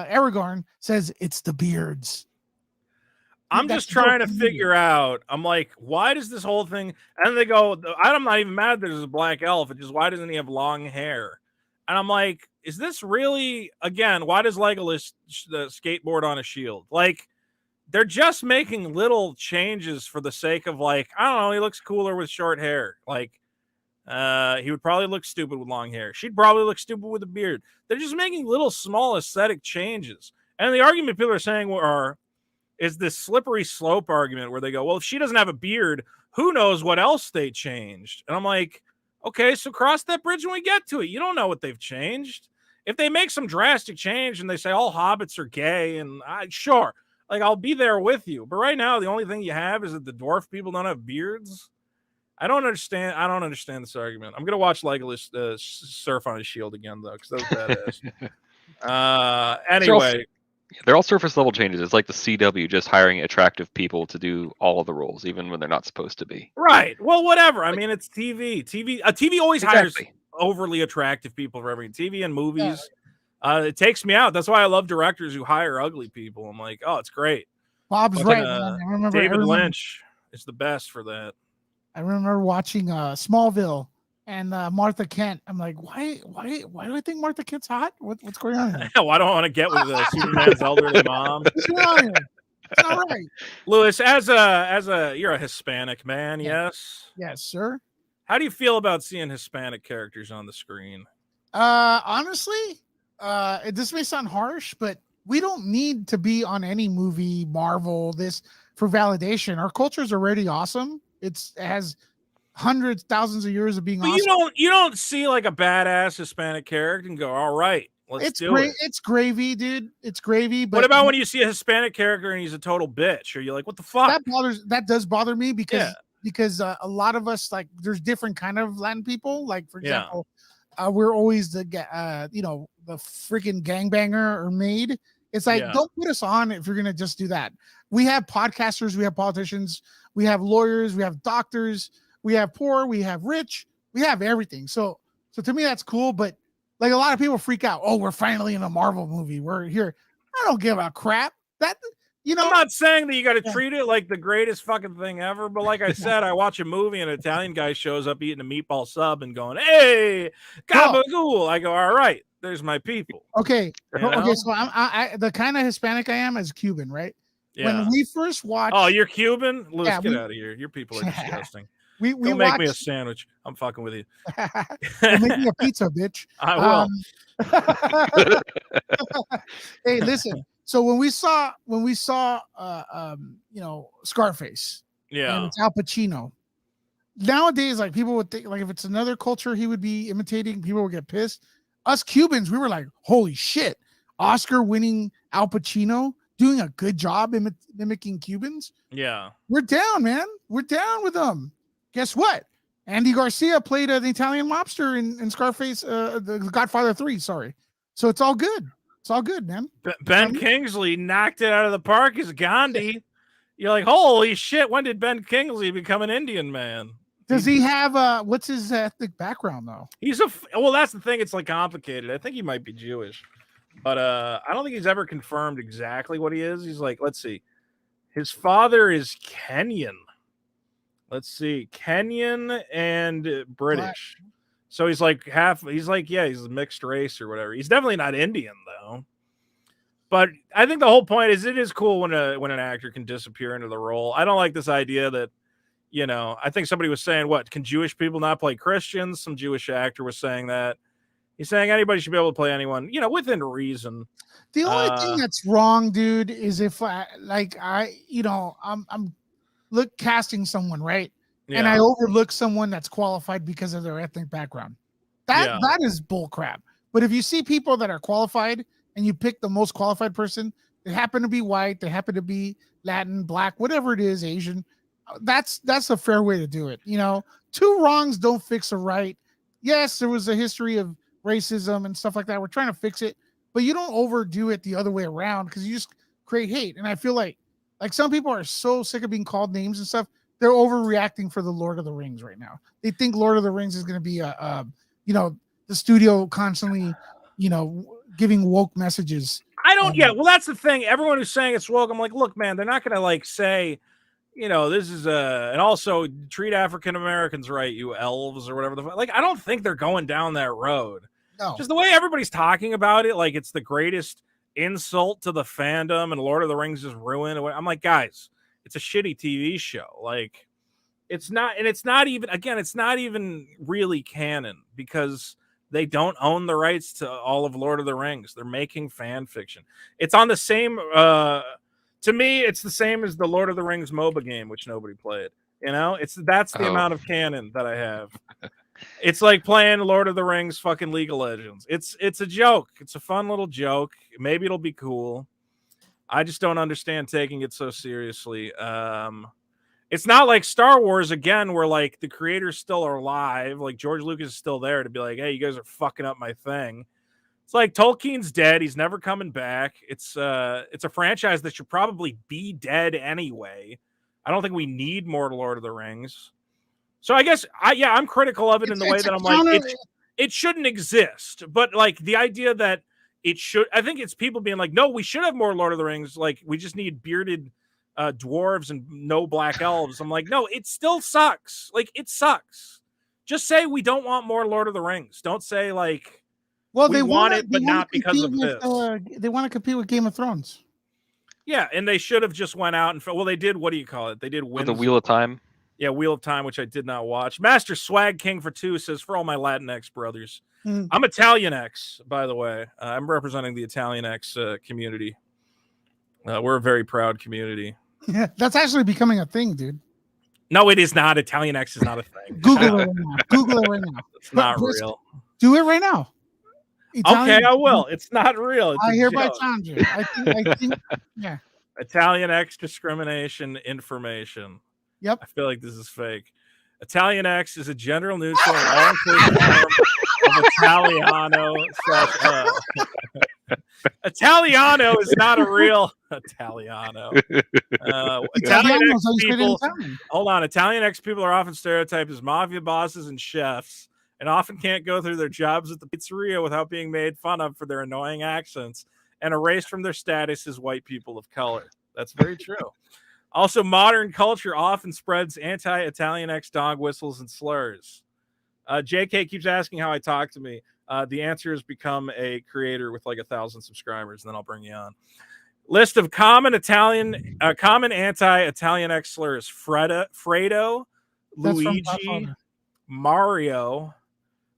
Aragorn says it's the beards. I'm That's just trying to the movie. figure out. I'm like, why does this whole thing? And they go, I'm not even mad that there's a black elf. It's just why doesn't he have long hair? And I'm like, is this really again? Why does Legolas skateboard on a shield? Like, they're just making little changes for the sake of like, I don't know. He looks cooler with short hair. Like, he would probably look stupid with long hair. She'd probably look stupid with a beard. They're just making little small aesthetic changes. And the argument people are saying is this slippery slope argument where they go, well, if she doesn't have a beard, who knows what else they changed? And I'm like, okay, so cross that bridge when we get to it. You don't know what they've changed. If they make some drastic change and they say all hobbits are gay, and sure, like I'll be there with you. But right now, the only thing you have is that the dwarf people don't have beards. I don't understand this argument. I'm gonna watch Legolas surf on his shield again though, because that was badass. Anyway. They're all surface level changes. It's like the CW just hiring attractive people to do all of the roles, even when they're not supposed to be. Right. Well, whatever. I mean, it's TV. TV always hires Exactly. overly attractive people for everything. TV and movies. It takes me out. That's why I love directors who hire ugly people. I'm like, oh, it's great. Bob's right, man. I remember David Lynch is the best for that. I remember watching Smallville and Martha Kent. I'm like, why do I think Martha Kent's hot? What's going on here? Well, I don't want to get with Superman's elderly mom. What's going on here? It's all right. Lewis, as a you're a Hispanic man, yes? Yes, sir. How do you feel about seeing Hispanic characters on the screen? Honestly, this may sound harsh, but we don't need to be on any movie, Marvel, this for validation. Our culture is already awesome. It has hundreds, thousands of years of being but awesome. You don't see like a badass Hispanic character and go, all right, let's do it. It's gravy, dude. It's gravy. But what about when you see a Hispanic character and he's a total bitch? Are you like, what the fuck? That does bother me because a lot of us, like, there's different kind of Latin people. Like, for example, we're always the freaking gangbanger or maid. It's like, don't put us on if you're gonna just do that. We have podcasters, we have politicians, we have lawyers, we have doctors, we have poor, we have rich, we have everything. So to me, that's cool. But like, a lot of people freak out. Oh, we're finally in a Marvel movie. We're here. I don't give a crap. That, I'm not saying that you got to treat it like the greatest fucking thing ever. But like I said, I watch a movie and an Italian guy shows up eating a meatball sub and going, "Hey, gabagool." I go, "All right, there's my people." Okay. Okay. So I the kind of Hispanic I am is Cuban, right? Yeah. When we first watched, oh, you're Cuban? Lewis, get out of here. Your people are disgusting. We Don't make me a sandwich. I'm fucking with you. Make me a pizza, bitch. I will. Hey, listen. So when we saw Scarface, and it's Al Pacino. Nowadays, like, people would think, like, if it's another culture he would be imitating, people would get pissed. Us Cubans, we were like, holy shit, Oscar-winning Al Pacino doing a good job mimicking Cubans. Yeah, we're down, man. We're down with them. Guess what? Andy Garcia played the Italian mobster in Scarface, the Godfather 3. Sorry. So it's all good. It's all good, man. Ben Kingsley knocked it out of the park as Gandhi. You're like, holy shit, when did Ben Kingsley become an Indian man? Does he have what's his ethnic background though? Well, that's the thing. It's like complicated. I think he might be Jewish, but I don't think he's ever confirmed exactly what he is. He's like, let's see, his father is Kenyan. Let's see, Kenyan and British. What? So he's like he's a mixed race or whatever. He's definitely not Indian though. But I think the whole point is it is cool when an actor can disappear into the role. I don't like this idea that, I think somebody was saying, what, can Jewish people not play Christians? Some Jewish actor was saying that. He's saying anybody should be able to play anyone, within reason. The only thing that's wrong, dude, is if I'm casting someone, right? Yeah. And I overlook someone that's qualified because of their ethnic background. That is bull crap. But if you see people that are qualified and you pick the most qualified person, they happen to be white, they happen to be Latin, black, whatever it is, Asian, that's a fair way to do it. Two wrongs don't fix a right. Yes, there was a history of racism and stuff like that. We're trying to fix it, but you don't overdo it the other way around because you just create hate. And I feel like some people are so sick of being called names and stuff. They're overreacting for the Lord of the Rings right now. They think Lord of the Rings is going to be the studio constantly, giving woke messages. I don't. Yeah, well, that's the thing. Everyone who's saying it's woke, I'm like, look, man, they're not gonna like say, this is and also treat African Americans right, you elves or whatever like. I don't think they're going down that road. No. Just the way everybody's talking about it, like it's the greatest insult to the fandom, and Lord of the Rings is ruined. I'm like, guys, it's a shitty TV show. Like, it's not, and it's not even. Again, it's not even really canon because they don't own the rights to all of Lord of the Rings. They're making fan fiction. It's on the same. To me, it's the same as the Lord of the Rings MOBA game, which nobody played. That's the amount of canon that I have. It's like playing Lord of the Rings fucking League of Legends. It's a joke. It's a fun little joke. Maybe it'll be cool. I just don't understand taking it so seriously. It's not like Star Wars again, where like the creators still are alive. Like George Lucas is still there to be like, hey, you guys are fucking up my thing. It's like Tolkien's dead. He's never coming back. It's a franchise that should probably be dead anyway. I don't think we need more Lord of the Rings. So I guess I'm critical of it in the way that I'm like, it shouldn't exist. But like the idea that it should, I think it's people being like, no, we should have more Lord of the Rings. Like we just need bearded dwarves and no black elves. I'm like, no, it still sucks. Like it sucks. Just say we don't want more Lord of the Rings. Don't say like, well, they want it, but not because of this. They want to compete with Game of Thrones. Yeah, and they should have just went out and they did. What do you call it? They did with the Wheel of Time. Yeah, Wheel of Time, which I did not watch. Master Swag King for 2 says, for all my Latinx brothers. I'm Italian X, by the way. I'm representing the Italian X community. We're a very proud community. Yeah, that's actually becoming a thing, dude. No, it is not. Italian X is not a thing. Google it right now. Google it right now. It's not real. Do it right now. Okay, I will. It's not real. It's I hereby challenge you. I think, yeah. Italian X discrimination information. Yep. I feel like this is fake. Italian X is a gender neutral and all-inclusive term of Italiano. Italiano is not a real Italiano. Italian X people. Hold on. Italian X people are often stereotyped as mafia bosses and chefs, and often can't go through their jobs at the pizzeria without being made fun of for their annoying accents and erased from their status as white people of color. That's very true. Also, modern culture often spreads anti-Italian X dog whistles and slurs. JK keeps asking how I talk to me. The answer is become a creator with like 1,000 subscribers, and then I'll bring you on. List of common anti-Italian X slurs: Fredo, Luigi, Mario,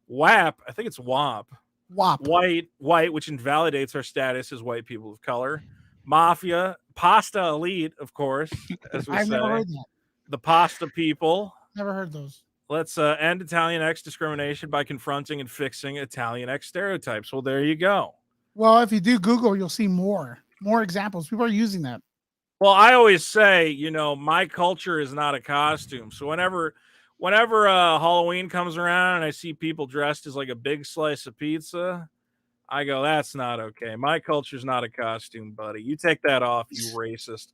WAP. I think it's WAP. WAP. White, which invalidates our status as white people of color. Mafia, Pasta Elite, of course, as we say. Never heard that. The Pasta People. Never heard those. Let's end Italian X discrimination by confronting and fixing Italian X stereotypes. Well, there you go. Well, if you do Google, you'll see more examples. People are using that. Well, I always say, my culture is not a costume. So whenever Halloween comes around and I see people dressed as like a big slice of pizza, I go, that's not okay. My culture's not a costume, buddy. You take that off, you racist.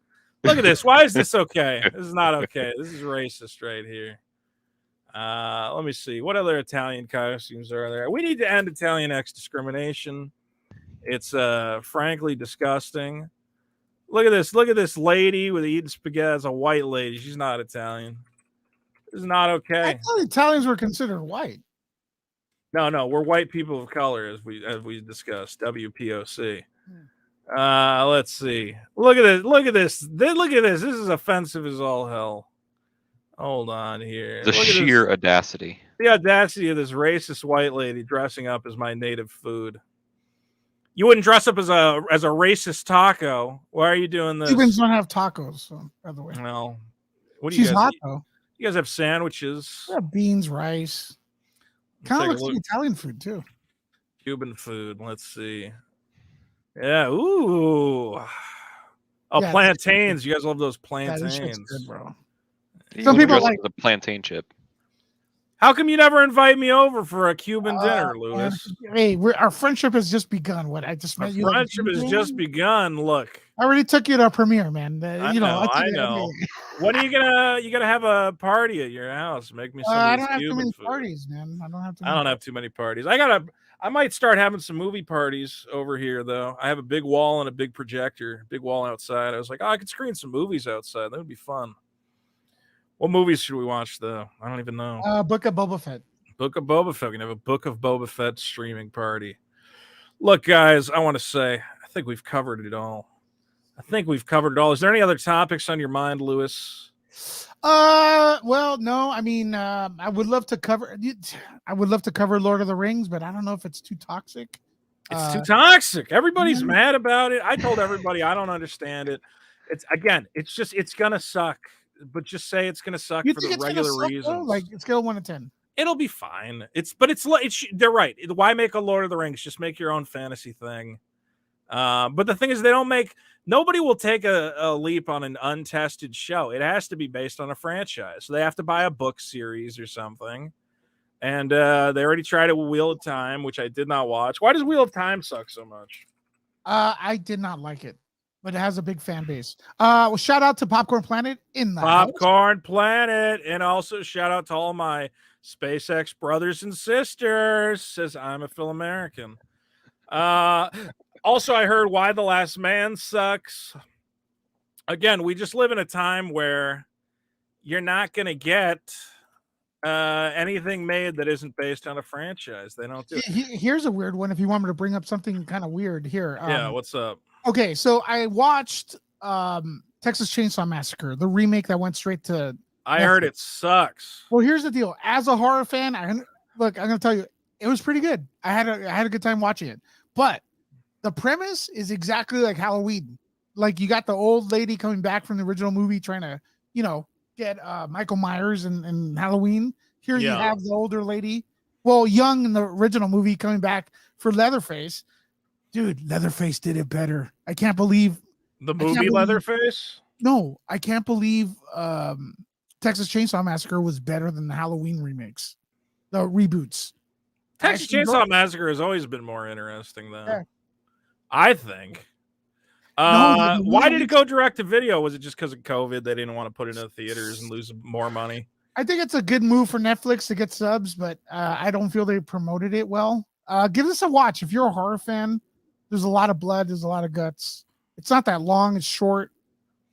Look at this. Why is this okay? This is not okay. This is racist right here. Let me see. What other Italian costumes are there? We need to end Italian X discrimination. It's frankly disgusting. Look at this. Look at this lady with eating spaghetti. It's a white lady. She's not Italian. This is not okay. I thought Italians were considered white. No, we're white people of color, as we discussed. WPOC. Let's see. Look at this. Look at this. This is offensive as all hell. Hold on here. The sheer audacity. The audacity of this racist white lady dressing up as my native food. You wouldn't dress up as a racist taco. Why are you doing this? Cubans don't have tacos, so, by the way. Well, what do you She's guys hot eat? though. You guys have sandwiches. Yeah, beans, rice. Kind of looks like Italian food too. Cuban food. Let's see. Yeah. Ooh. Oh, yeah, plantains. You guys love those plantains, good, bro. Some people like the plantain chip. How come you never invite me over for a Cuban dinner, Lewis? Hey, our friendship has just begun. What I just met you. Friendship has just begun. Look, I already took you to a premiere, man. I know. When are you gonna have a party at your house? Make me some. I don't have too many parties, man. I don't have too many parties. I might start having some movie parties over here, though. I have a big wall and a big projector, big wall outside. I was like, oh, I could screen some movies outside. That would be fun. What movies should we watch, though? I don't even know. Book of Boba Fett. Book of Boba Fett. We can have a Book of Boba Fett streaming party. Look, guys, I want to say, I think we've covered it all. Is there any other topics on your mind, Lewis? Well, no. I mean, I would love to cover. I would love to cover Lord of the Rings, but I don't know if it's too toxic. It's too toxic. Everybody's mad about it. I told everybody I don't understand it. It's gonna suck. But just say it's gonna suck for the regular reasons. Like scale 1 to 10. It'll be fine. They're right. Why make a Lord of the Rings? Just make your own fantasy thing. But the thing is, nobody will take a leap on an untested show. It has to be based on a franchise. So they have to buy a book series or something. And they already tried it with Wheel of Time, which I did not watch. Why does Wheel of Time suck so much? I did not like it, but it has a big fan base. Well, shout out to Popcorn Planet in the Popcorn Planet, and also shout out to all my SpaceX brothers and sisters. Says I'm a Phil American. Also, I heard Why the Last Man sucks. Again, we just live in a time where you're not going to get anything made that isn't based on a franchise. They don't do it. Here's a weird one. If you want me to bring up something kind of weird here. Yeah, what's up? Okay, so I watched Texas Chainsaw Massacre, the remake that went straight to I heard it sucks. Well, here's the deal. As a horror fan, I'm going to tell you, it was pretty good. I had a good time watching it. But the premise is exactly like Halloween. Like you got the old lady coming back from the original movie trying to, get Michael Myers and Halloween. Here you have the older lady, young in the original movie coming back for Leatherface. Dude, Leatherface did it better. I can't believe the movie Leatherface. No, I can't believe Texas Chainsaw Massacre was better than the Halloween remakes, the reboots. Texas Chainsaw Massacre has always been more interesting, though. Yeah. I think. Why did it go direct to video? Was it just because of COVID? They didn't want to put it in the theaters and lose more money. I think it's a good move for Netflix to get subs, but I don't feel they promoted it well. Give this a watch if you're a horror fan. There's a lot of blood. There's a lot of guts. It's not that long. It's short.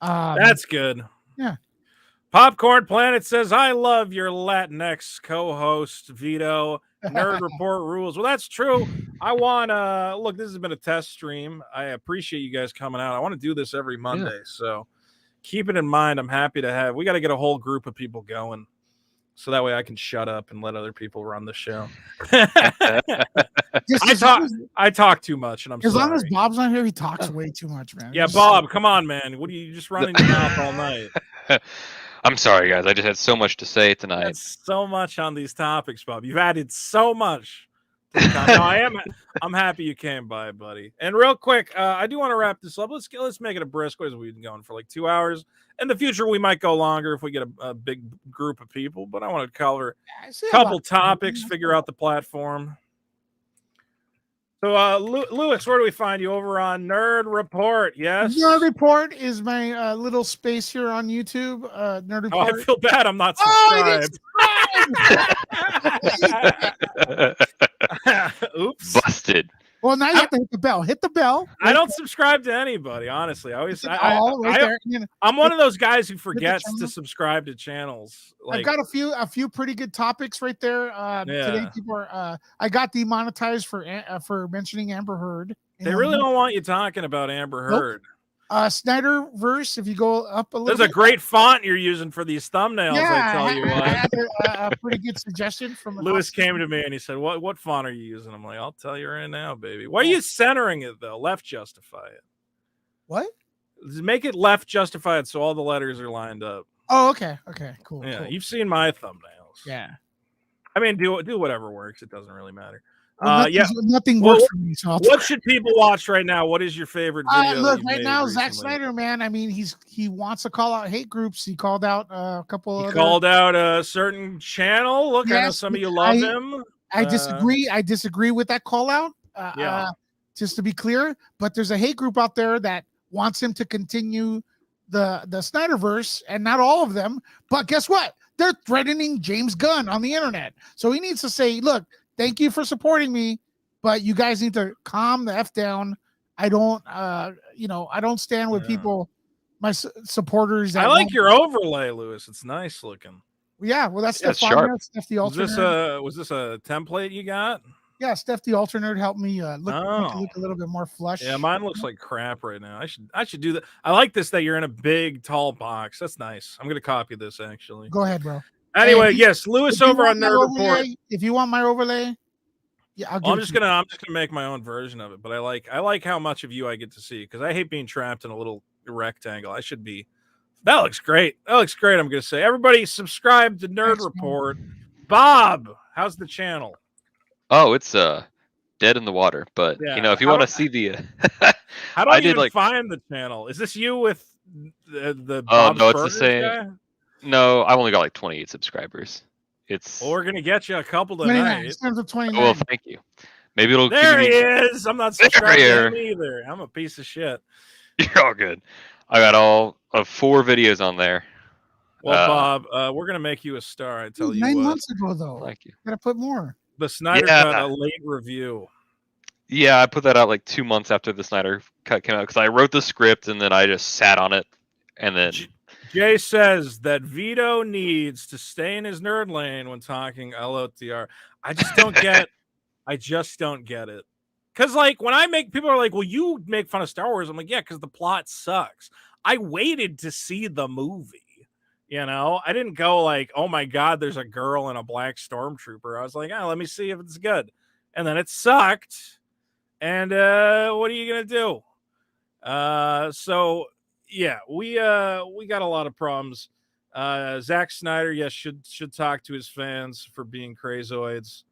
That's good. Yeah. Popcorn Planet says, I love your Latinx co-host, Vito. Nerd Report rules. Well, that's true. I want look, this has been a test stream. I appreciate you guys coming out. I want to do this every Monday. So keep it in mind. I'm happy to we got to get a whole group of people going. So that way I can shut up and let other people run the show. I talk too much, and I'm sorry. As long as Bob's not here, he talks way too much, man. Yeah, Bob, come on, man. What are you just running your mouth all night? I'm sorry, guys. I just had so much to say tonight. That's so much on these topics, Bob. You've added so much. No, I'm happy you came by, buddy. And real quick, I do want to wrap this up. Let's make it a brisk. We've been going for like 2 hours. In the future, we might go longer if we get a big group of people. But I want to cover a couple topics, figure out the platform. So, Lewis, where do we find you? Over on Nerd Report, yes? Nerd Report is my little space here on YouTube. Nerd Report. Oh, I feel bad I'm not subscribed. Oops. Busted. Well, now you have to hit the bell. Hit the bell. I don't subscribe to anybody, honestly. I'm one of those guys who forgets to subscribe to channels. I've got a few pretty good topics right there. Today, people are. I got demonetized for mentioning Amber Heard. They really don't want you talking about Amber Heard. Snyderverse, if you go up a little There's a great font you're using for these thumbnails, I tell you what. I had a pretty good suggestion from Lewis came to me and he said, what font are you using? I'm like, I'll tell you right now, baby. Why are you centering it, though? Left justify it. What? Make it left justify it so all the letters are lined up. Oh, okay. Okay, cool. Yeah, cool. You've seen my thumbnails. Yeah. I mean, do whatever works. It doesn't really matter. Nothing works for me. So what should people watch right now? What is your favorite video? Look, right now, Zack Snyder, man. I mean, he wants to call out hate groups. He called out a couple. Called out a certain channel. Look, I know some of you love him. I disagree. I disagree with that call out. Just to be clear, but there's a hate group out there that wants him to continue the Snyderverse, and not all of them. But guess what? They're threatening James Gunn on the internet. So he needs to say, look, thank you for supporting me, but you guys need to calm the F down. I don't, I don't stand with Yeah. people, my supporters. That I like won't- your overlay, Lewis. It's nice looking. Yeah, well, that's Yeah, it's Steph sharp. Steph the Was alternate. this a template you got? Yeah, Steph the alternate helped me make it Oh. look a little bit more flush. Yeah, mine looks like crap right now. I should do that. I like this that you're in a big tall box. That's nice. I'm gonna copy this actually. Go ahead, bro. Anyway, Hey, yes, Lewis If you over want on my Nerd Report. overlay- If you want my overlay, yeah, I'll give Well, it I'm to you. just gonna make my own version of it, but I like how much of you I get to see because I hate being trapped in a little rectangle. I should be. That looks great. That looks great. I'm gonna say everybody subscribe to Nerd Thanks, man. Report. Bob, how's the channel? Oh, it's dead in the water. But Yeah, if you how want to do- see the, How do I I did, even like- find the channel? Is this you with the Oh, Bob's no, it's the Burgers same. guy? no, I've only got like 28 subscribers. It's Well, we're gonna get you a couple 29. tonight. It stands at 29. well, thank you. Maybe it'll There give he me. is. I'm not subscribed to you him either. I'm a piece of shit. You're all good. I got all of 4 videos on there. Well, Bob, we're gonna make you a star. I tell you 9 what. months ago, though. Thank you. Gotta put more. The Snyder Yeah. Cut, a late review. Yeah, I put that out like 2 months after the Snyder Cut came out because I wrote the script and then I just sat on it, and then Jay says that Vito needs to stay in his nerd lane when talking LOTR. I just don't get. I just don't get it. Because like when I make people are like, well, you make fun of Star Wars. I'm like, yeah, because the plot sucks. I waited to see the movie. I didn't go like, oh my god, there's a girl and a black stormtrooper. I was like, let me see if it's good, and then it sucked. And what are you gonna do? So yeah, we got a lot of problems. Zack Snyder, yes, should talk to his fans for being crazoids.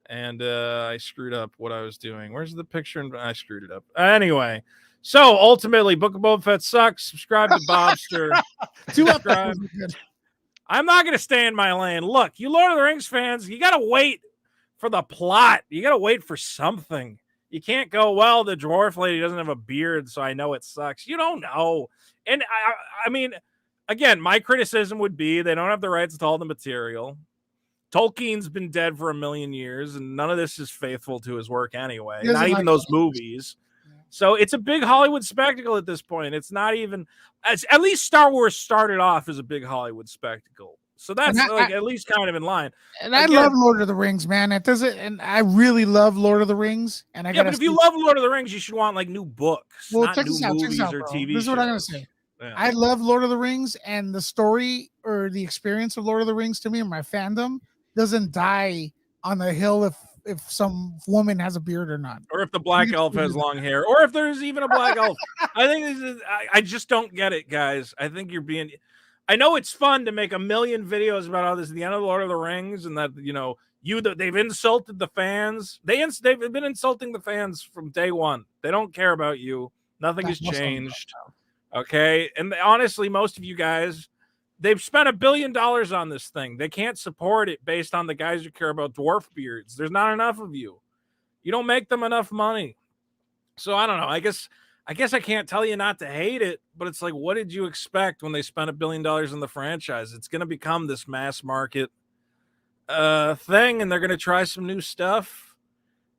And I screwed up what I was doing. Where's the picture? I screwed it up. Anyway, so ultimately, Book of Boba Fett sucks. Subscribe to Bobster. 2 Subscribe. episodes. are good. I'm not going to stay in my lane. Look, you Lord of the Rings fans, you got to wait for the plot. You got to wait for something. You can't go, well, the dwarf lady doesn't have a beard, so I know it sucks. You don't know. And I mean, again, my criticism would be they don't have the rights to all the material. Tolkien's been dead for 1,000,000 years, and none of this is faithful to his work anyway. He doesn't Not even like those it. movies. So it's a big Hollywood spectacle at this point. It's not even at least Star Wars started off as a big Hollywood spectacle. So that's And like at least kind of in line. And I Again- love Lord of the Rings, man. It doesn't, and I really love Lord of the Rings. And I Yeah, gotta but if you see- love Lord of the Rings, you should want like new books, well, not check new this out. Check movies this out, or bro. TV This is what I'm gonna shows. say. Yeah. I love Lord of the Rings, and the story or the experience of Lord of the Rings to me and my fandom doesn't die on the hill if some woman has a beard or not. Or if the black elf has long hair, or if there's even a black elf. I think this is, I just don't get it, guys. I think you're being. I know it's fun to make 1,000,000 videos about how this is the end of the Lord of the Rings and that they've insulted the fans. They've been insulting the fans from day one. They don't care about you. Nothing has That's changed. Okay, and honestly, most of you guys, they've spent $1 billion on this thing. They can't support it based on the guys who care about dwarf beards. There's not enough of you. You don't make them enough money. So I don't know. I guess I can't tell you not to hate it, but it's like, what did you expect when they spent $1 billion in the franchise? It's going to become this mass market thing, and they're going to try some new stuff.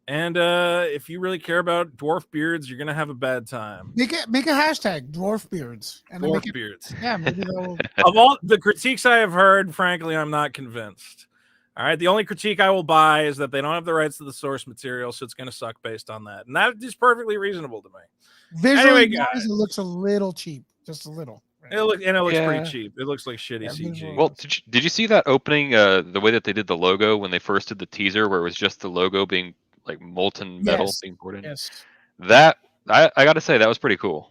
And if you really care about dwarf beards, you're going to have a bad time. Make a hashtag dwarf beards and then Dwarf make it, beards. yeah, maybe they'll. Of all the critiques I have heard, frankly, I'm not convinced. All right. The only critique I will buy is that they don't have the rights to the source material, so it's going to suck based on that. And that is perfectly reasonable to me. Visually, Anyway, guys. it looks a little cheap, just a little. right? It looks Yeah. pretty cheap. It looks like shitty Yeah, CG. visual. Well, did you see that opening? The way that they did the logo when they first did the teaser, where it was just the logo being like molten metal Yes. being poured in. Yes. That I got to say that was pretty cool.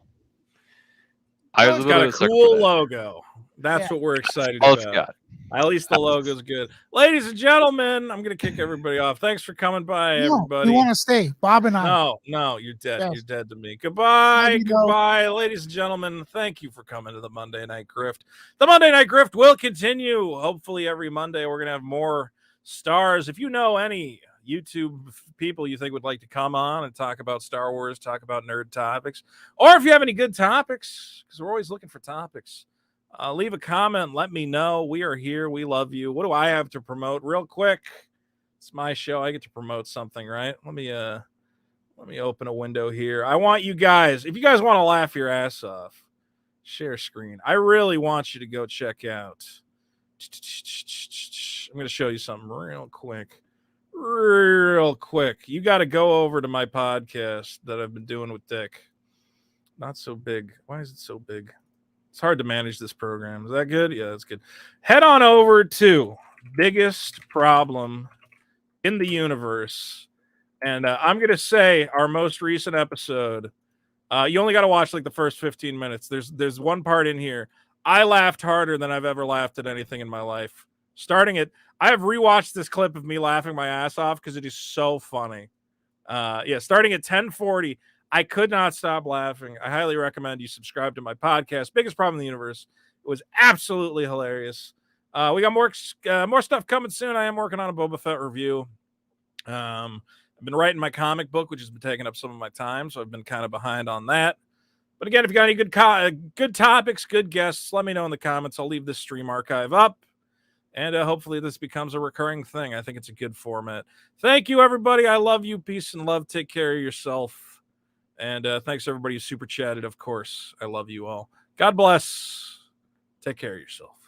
I was It's a little got a bit sucker for cool that. logo. That's Yeah. what we're excited All about. it's got. At least the logo's good. Ladies and gentlemen, I'm going to kick everybody off. Thanks for coming by, No, everybody. you want to stay, Bob and I. No, you're dead. Yes. You're dead to me. Goodbye. Love you, Bo. Goodbye. Ladies and gentlemen, thank you for coming to the Monday Night Grift. The Monday Night Grift will continue. Hopefully every Monday we're going to have more stars. If you know any YouTube people you think would like to come on and talk about Star Wars, talk about nerd topics, or if you have any good topics, because we're always looking for topics, leave a comment. Let me know. We are here. We love you. What do I have to promote? Real quick. It's my show. I get to promote something, right? Let me open a window here. I want you guys, if you guys want to laugh your ass off, share screen. I really want you to go check out. I'm going to show you something real quick. You got to go over to my podcast that I've been doing with Dick. Not so big. Why is it so big? It's hard to manage this program. Is that good? Yeah, that's good. Head on over to Biggest Problem in the Universe. And I'm going to say our most recent episode, you only got to watch like the first 15 minutes. There's one part in here. I laughed harder than I've ever laughed at anything in my life. I have rewatched this clip of me laughing my ass off because it is so funny. Starting at 10:40, I could not stop laughing. I highly recommend you subscribe to my podcast, Biggest Problem in the Universe. It was absolutely hilarious. We got more stuff coming soon. I am working on a Boba Fett review. I've been writing my comic book, which has been taking up some of my time, so I've been kind of behind on that. But again, if you got any good topics, good guests, let me know in the comments. I'll leave this stream archive up, and hopefully this becomes a recurring thing. I think it's a good format. Thank you, everybody. I love you. Peace and love. Take care of yourself. And thanks, everybody who super chatted, of course. I love you all. God bless. Take care of yourself.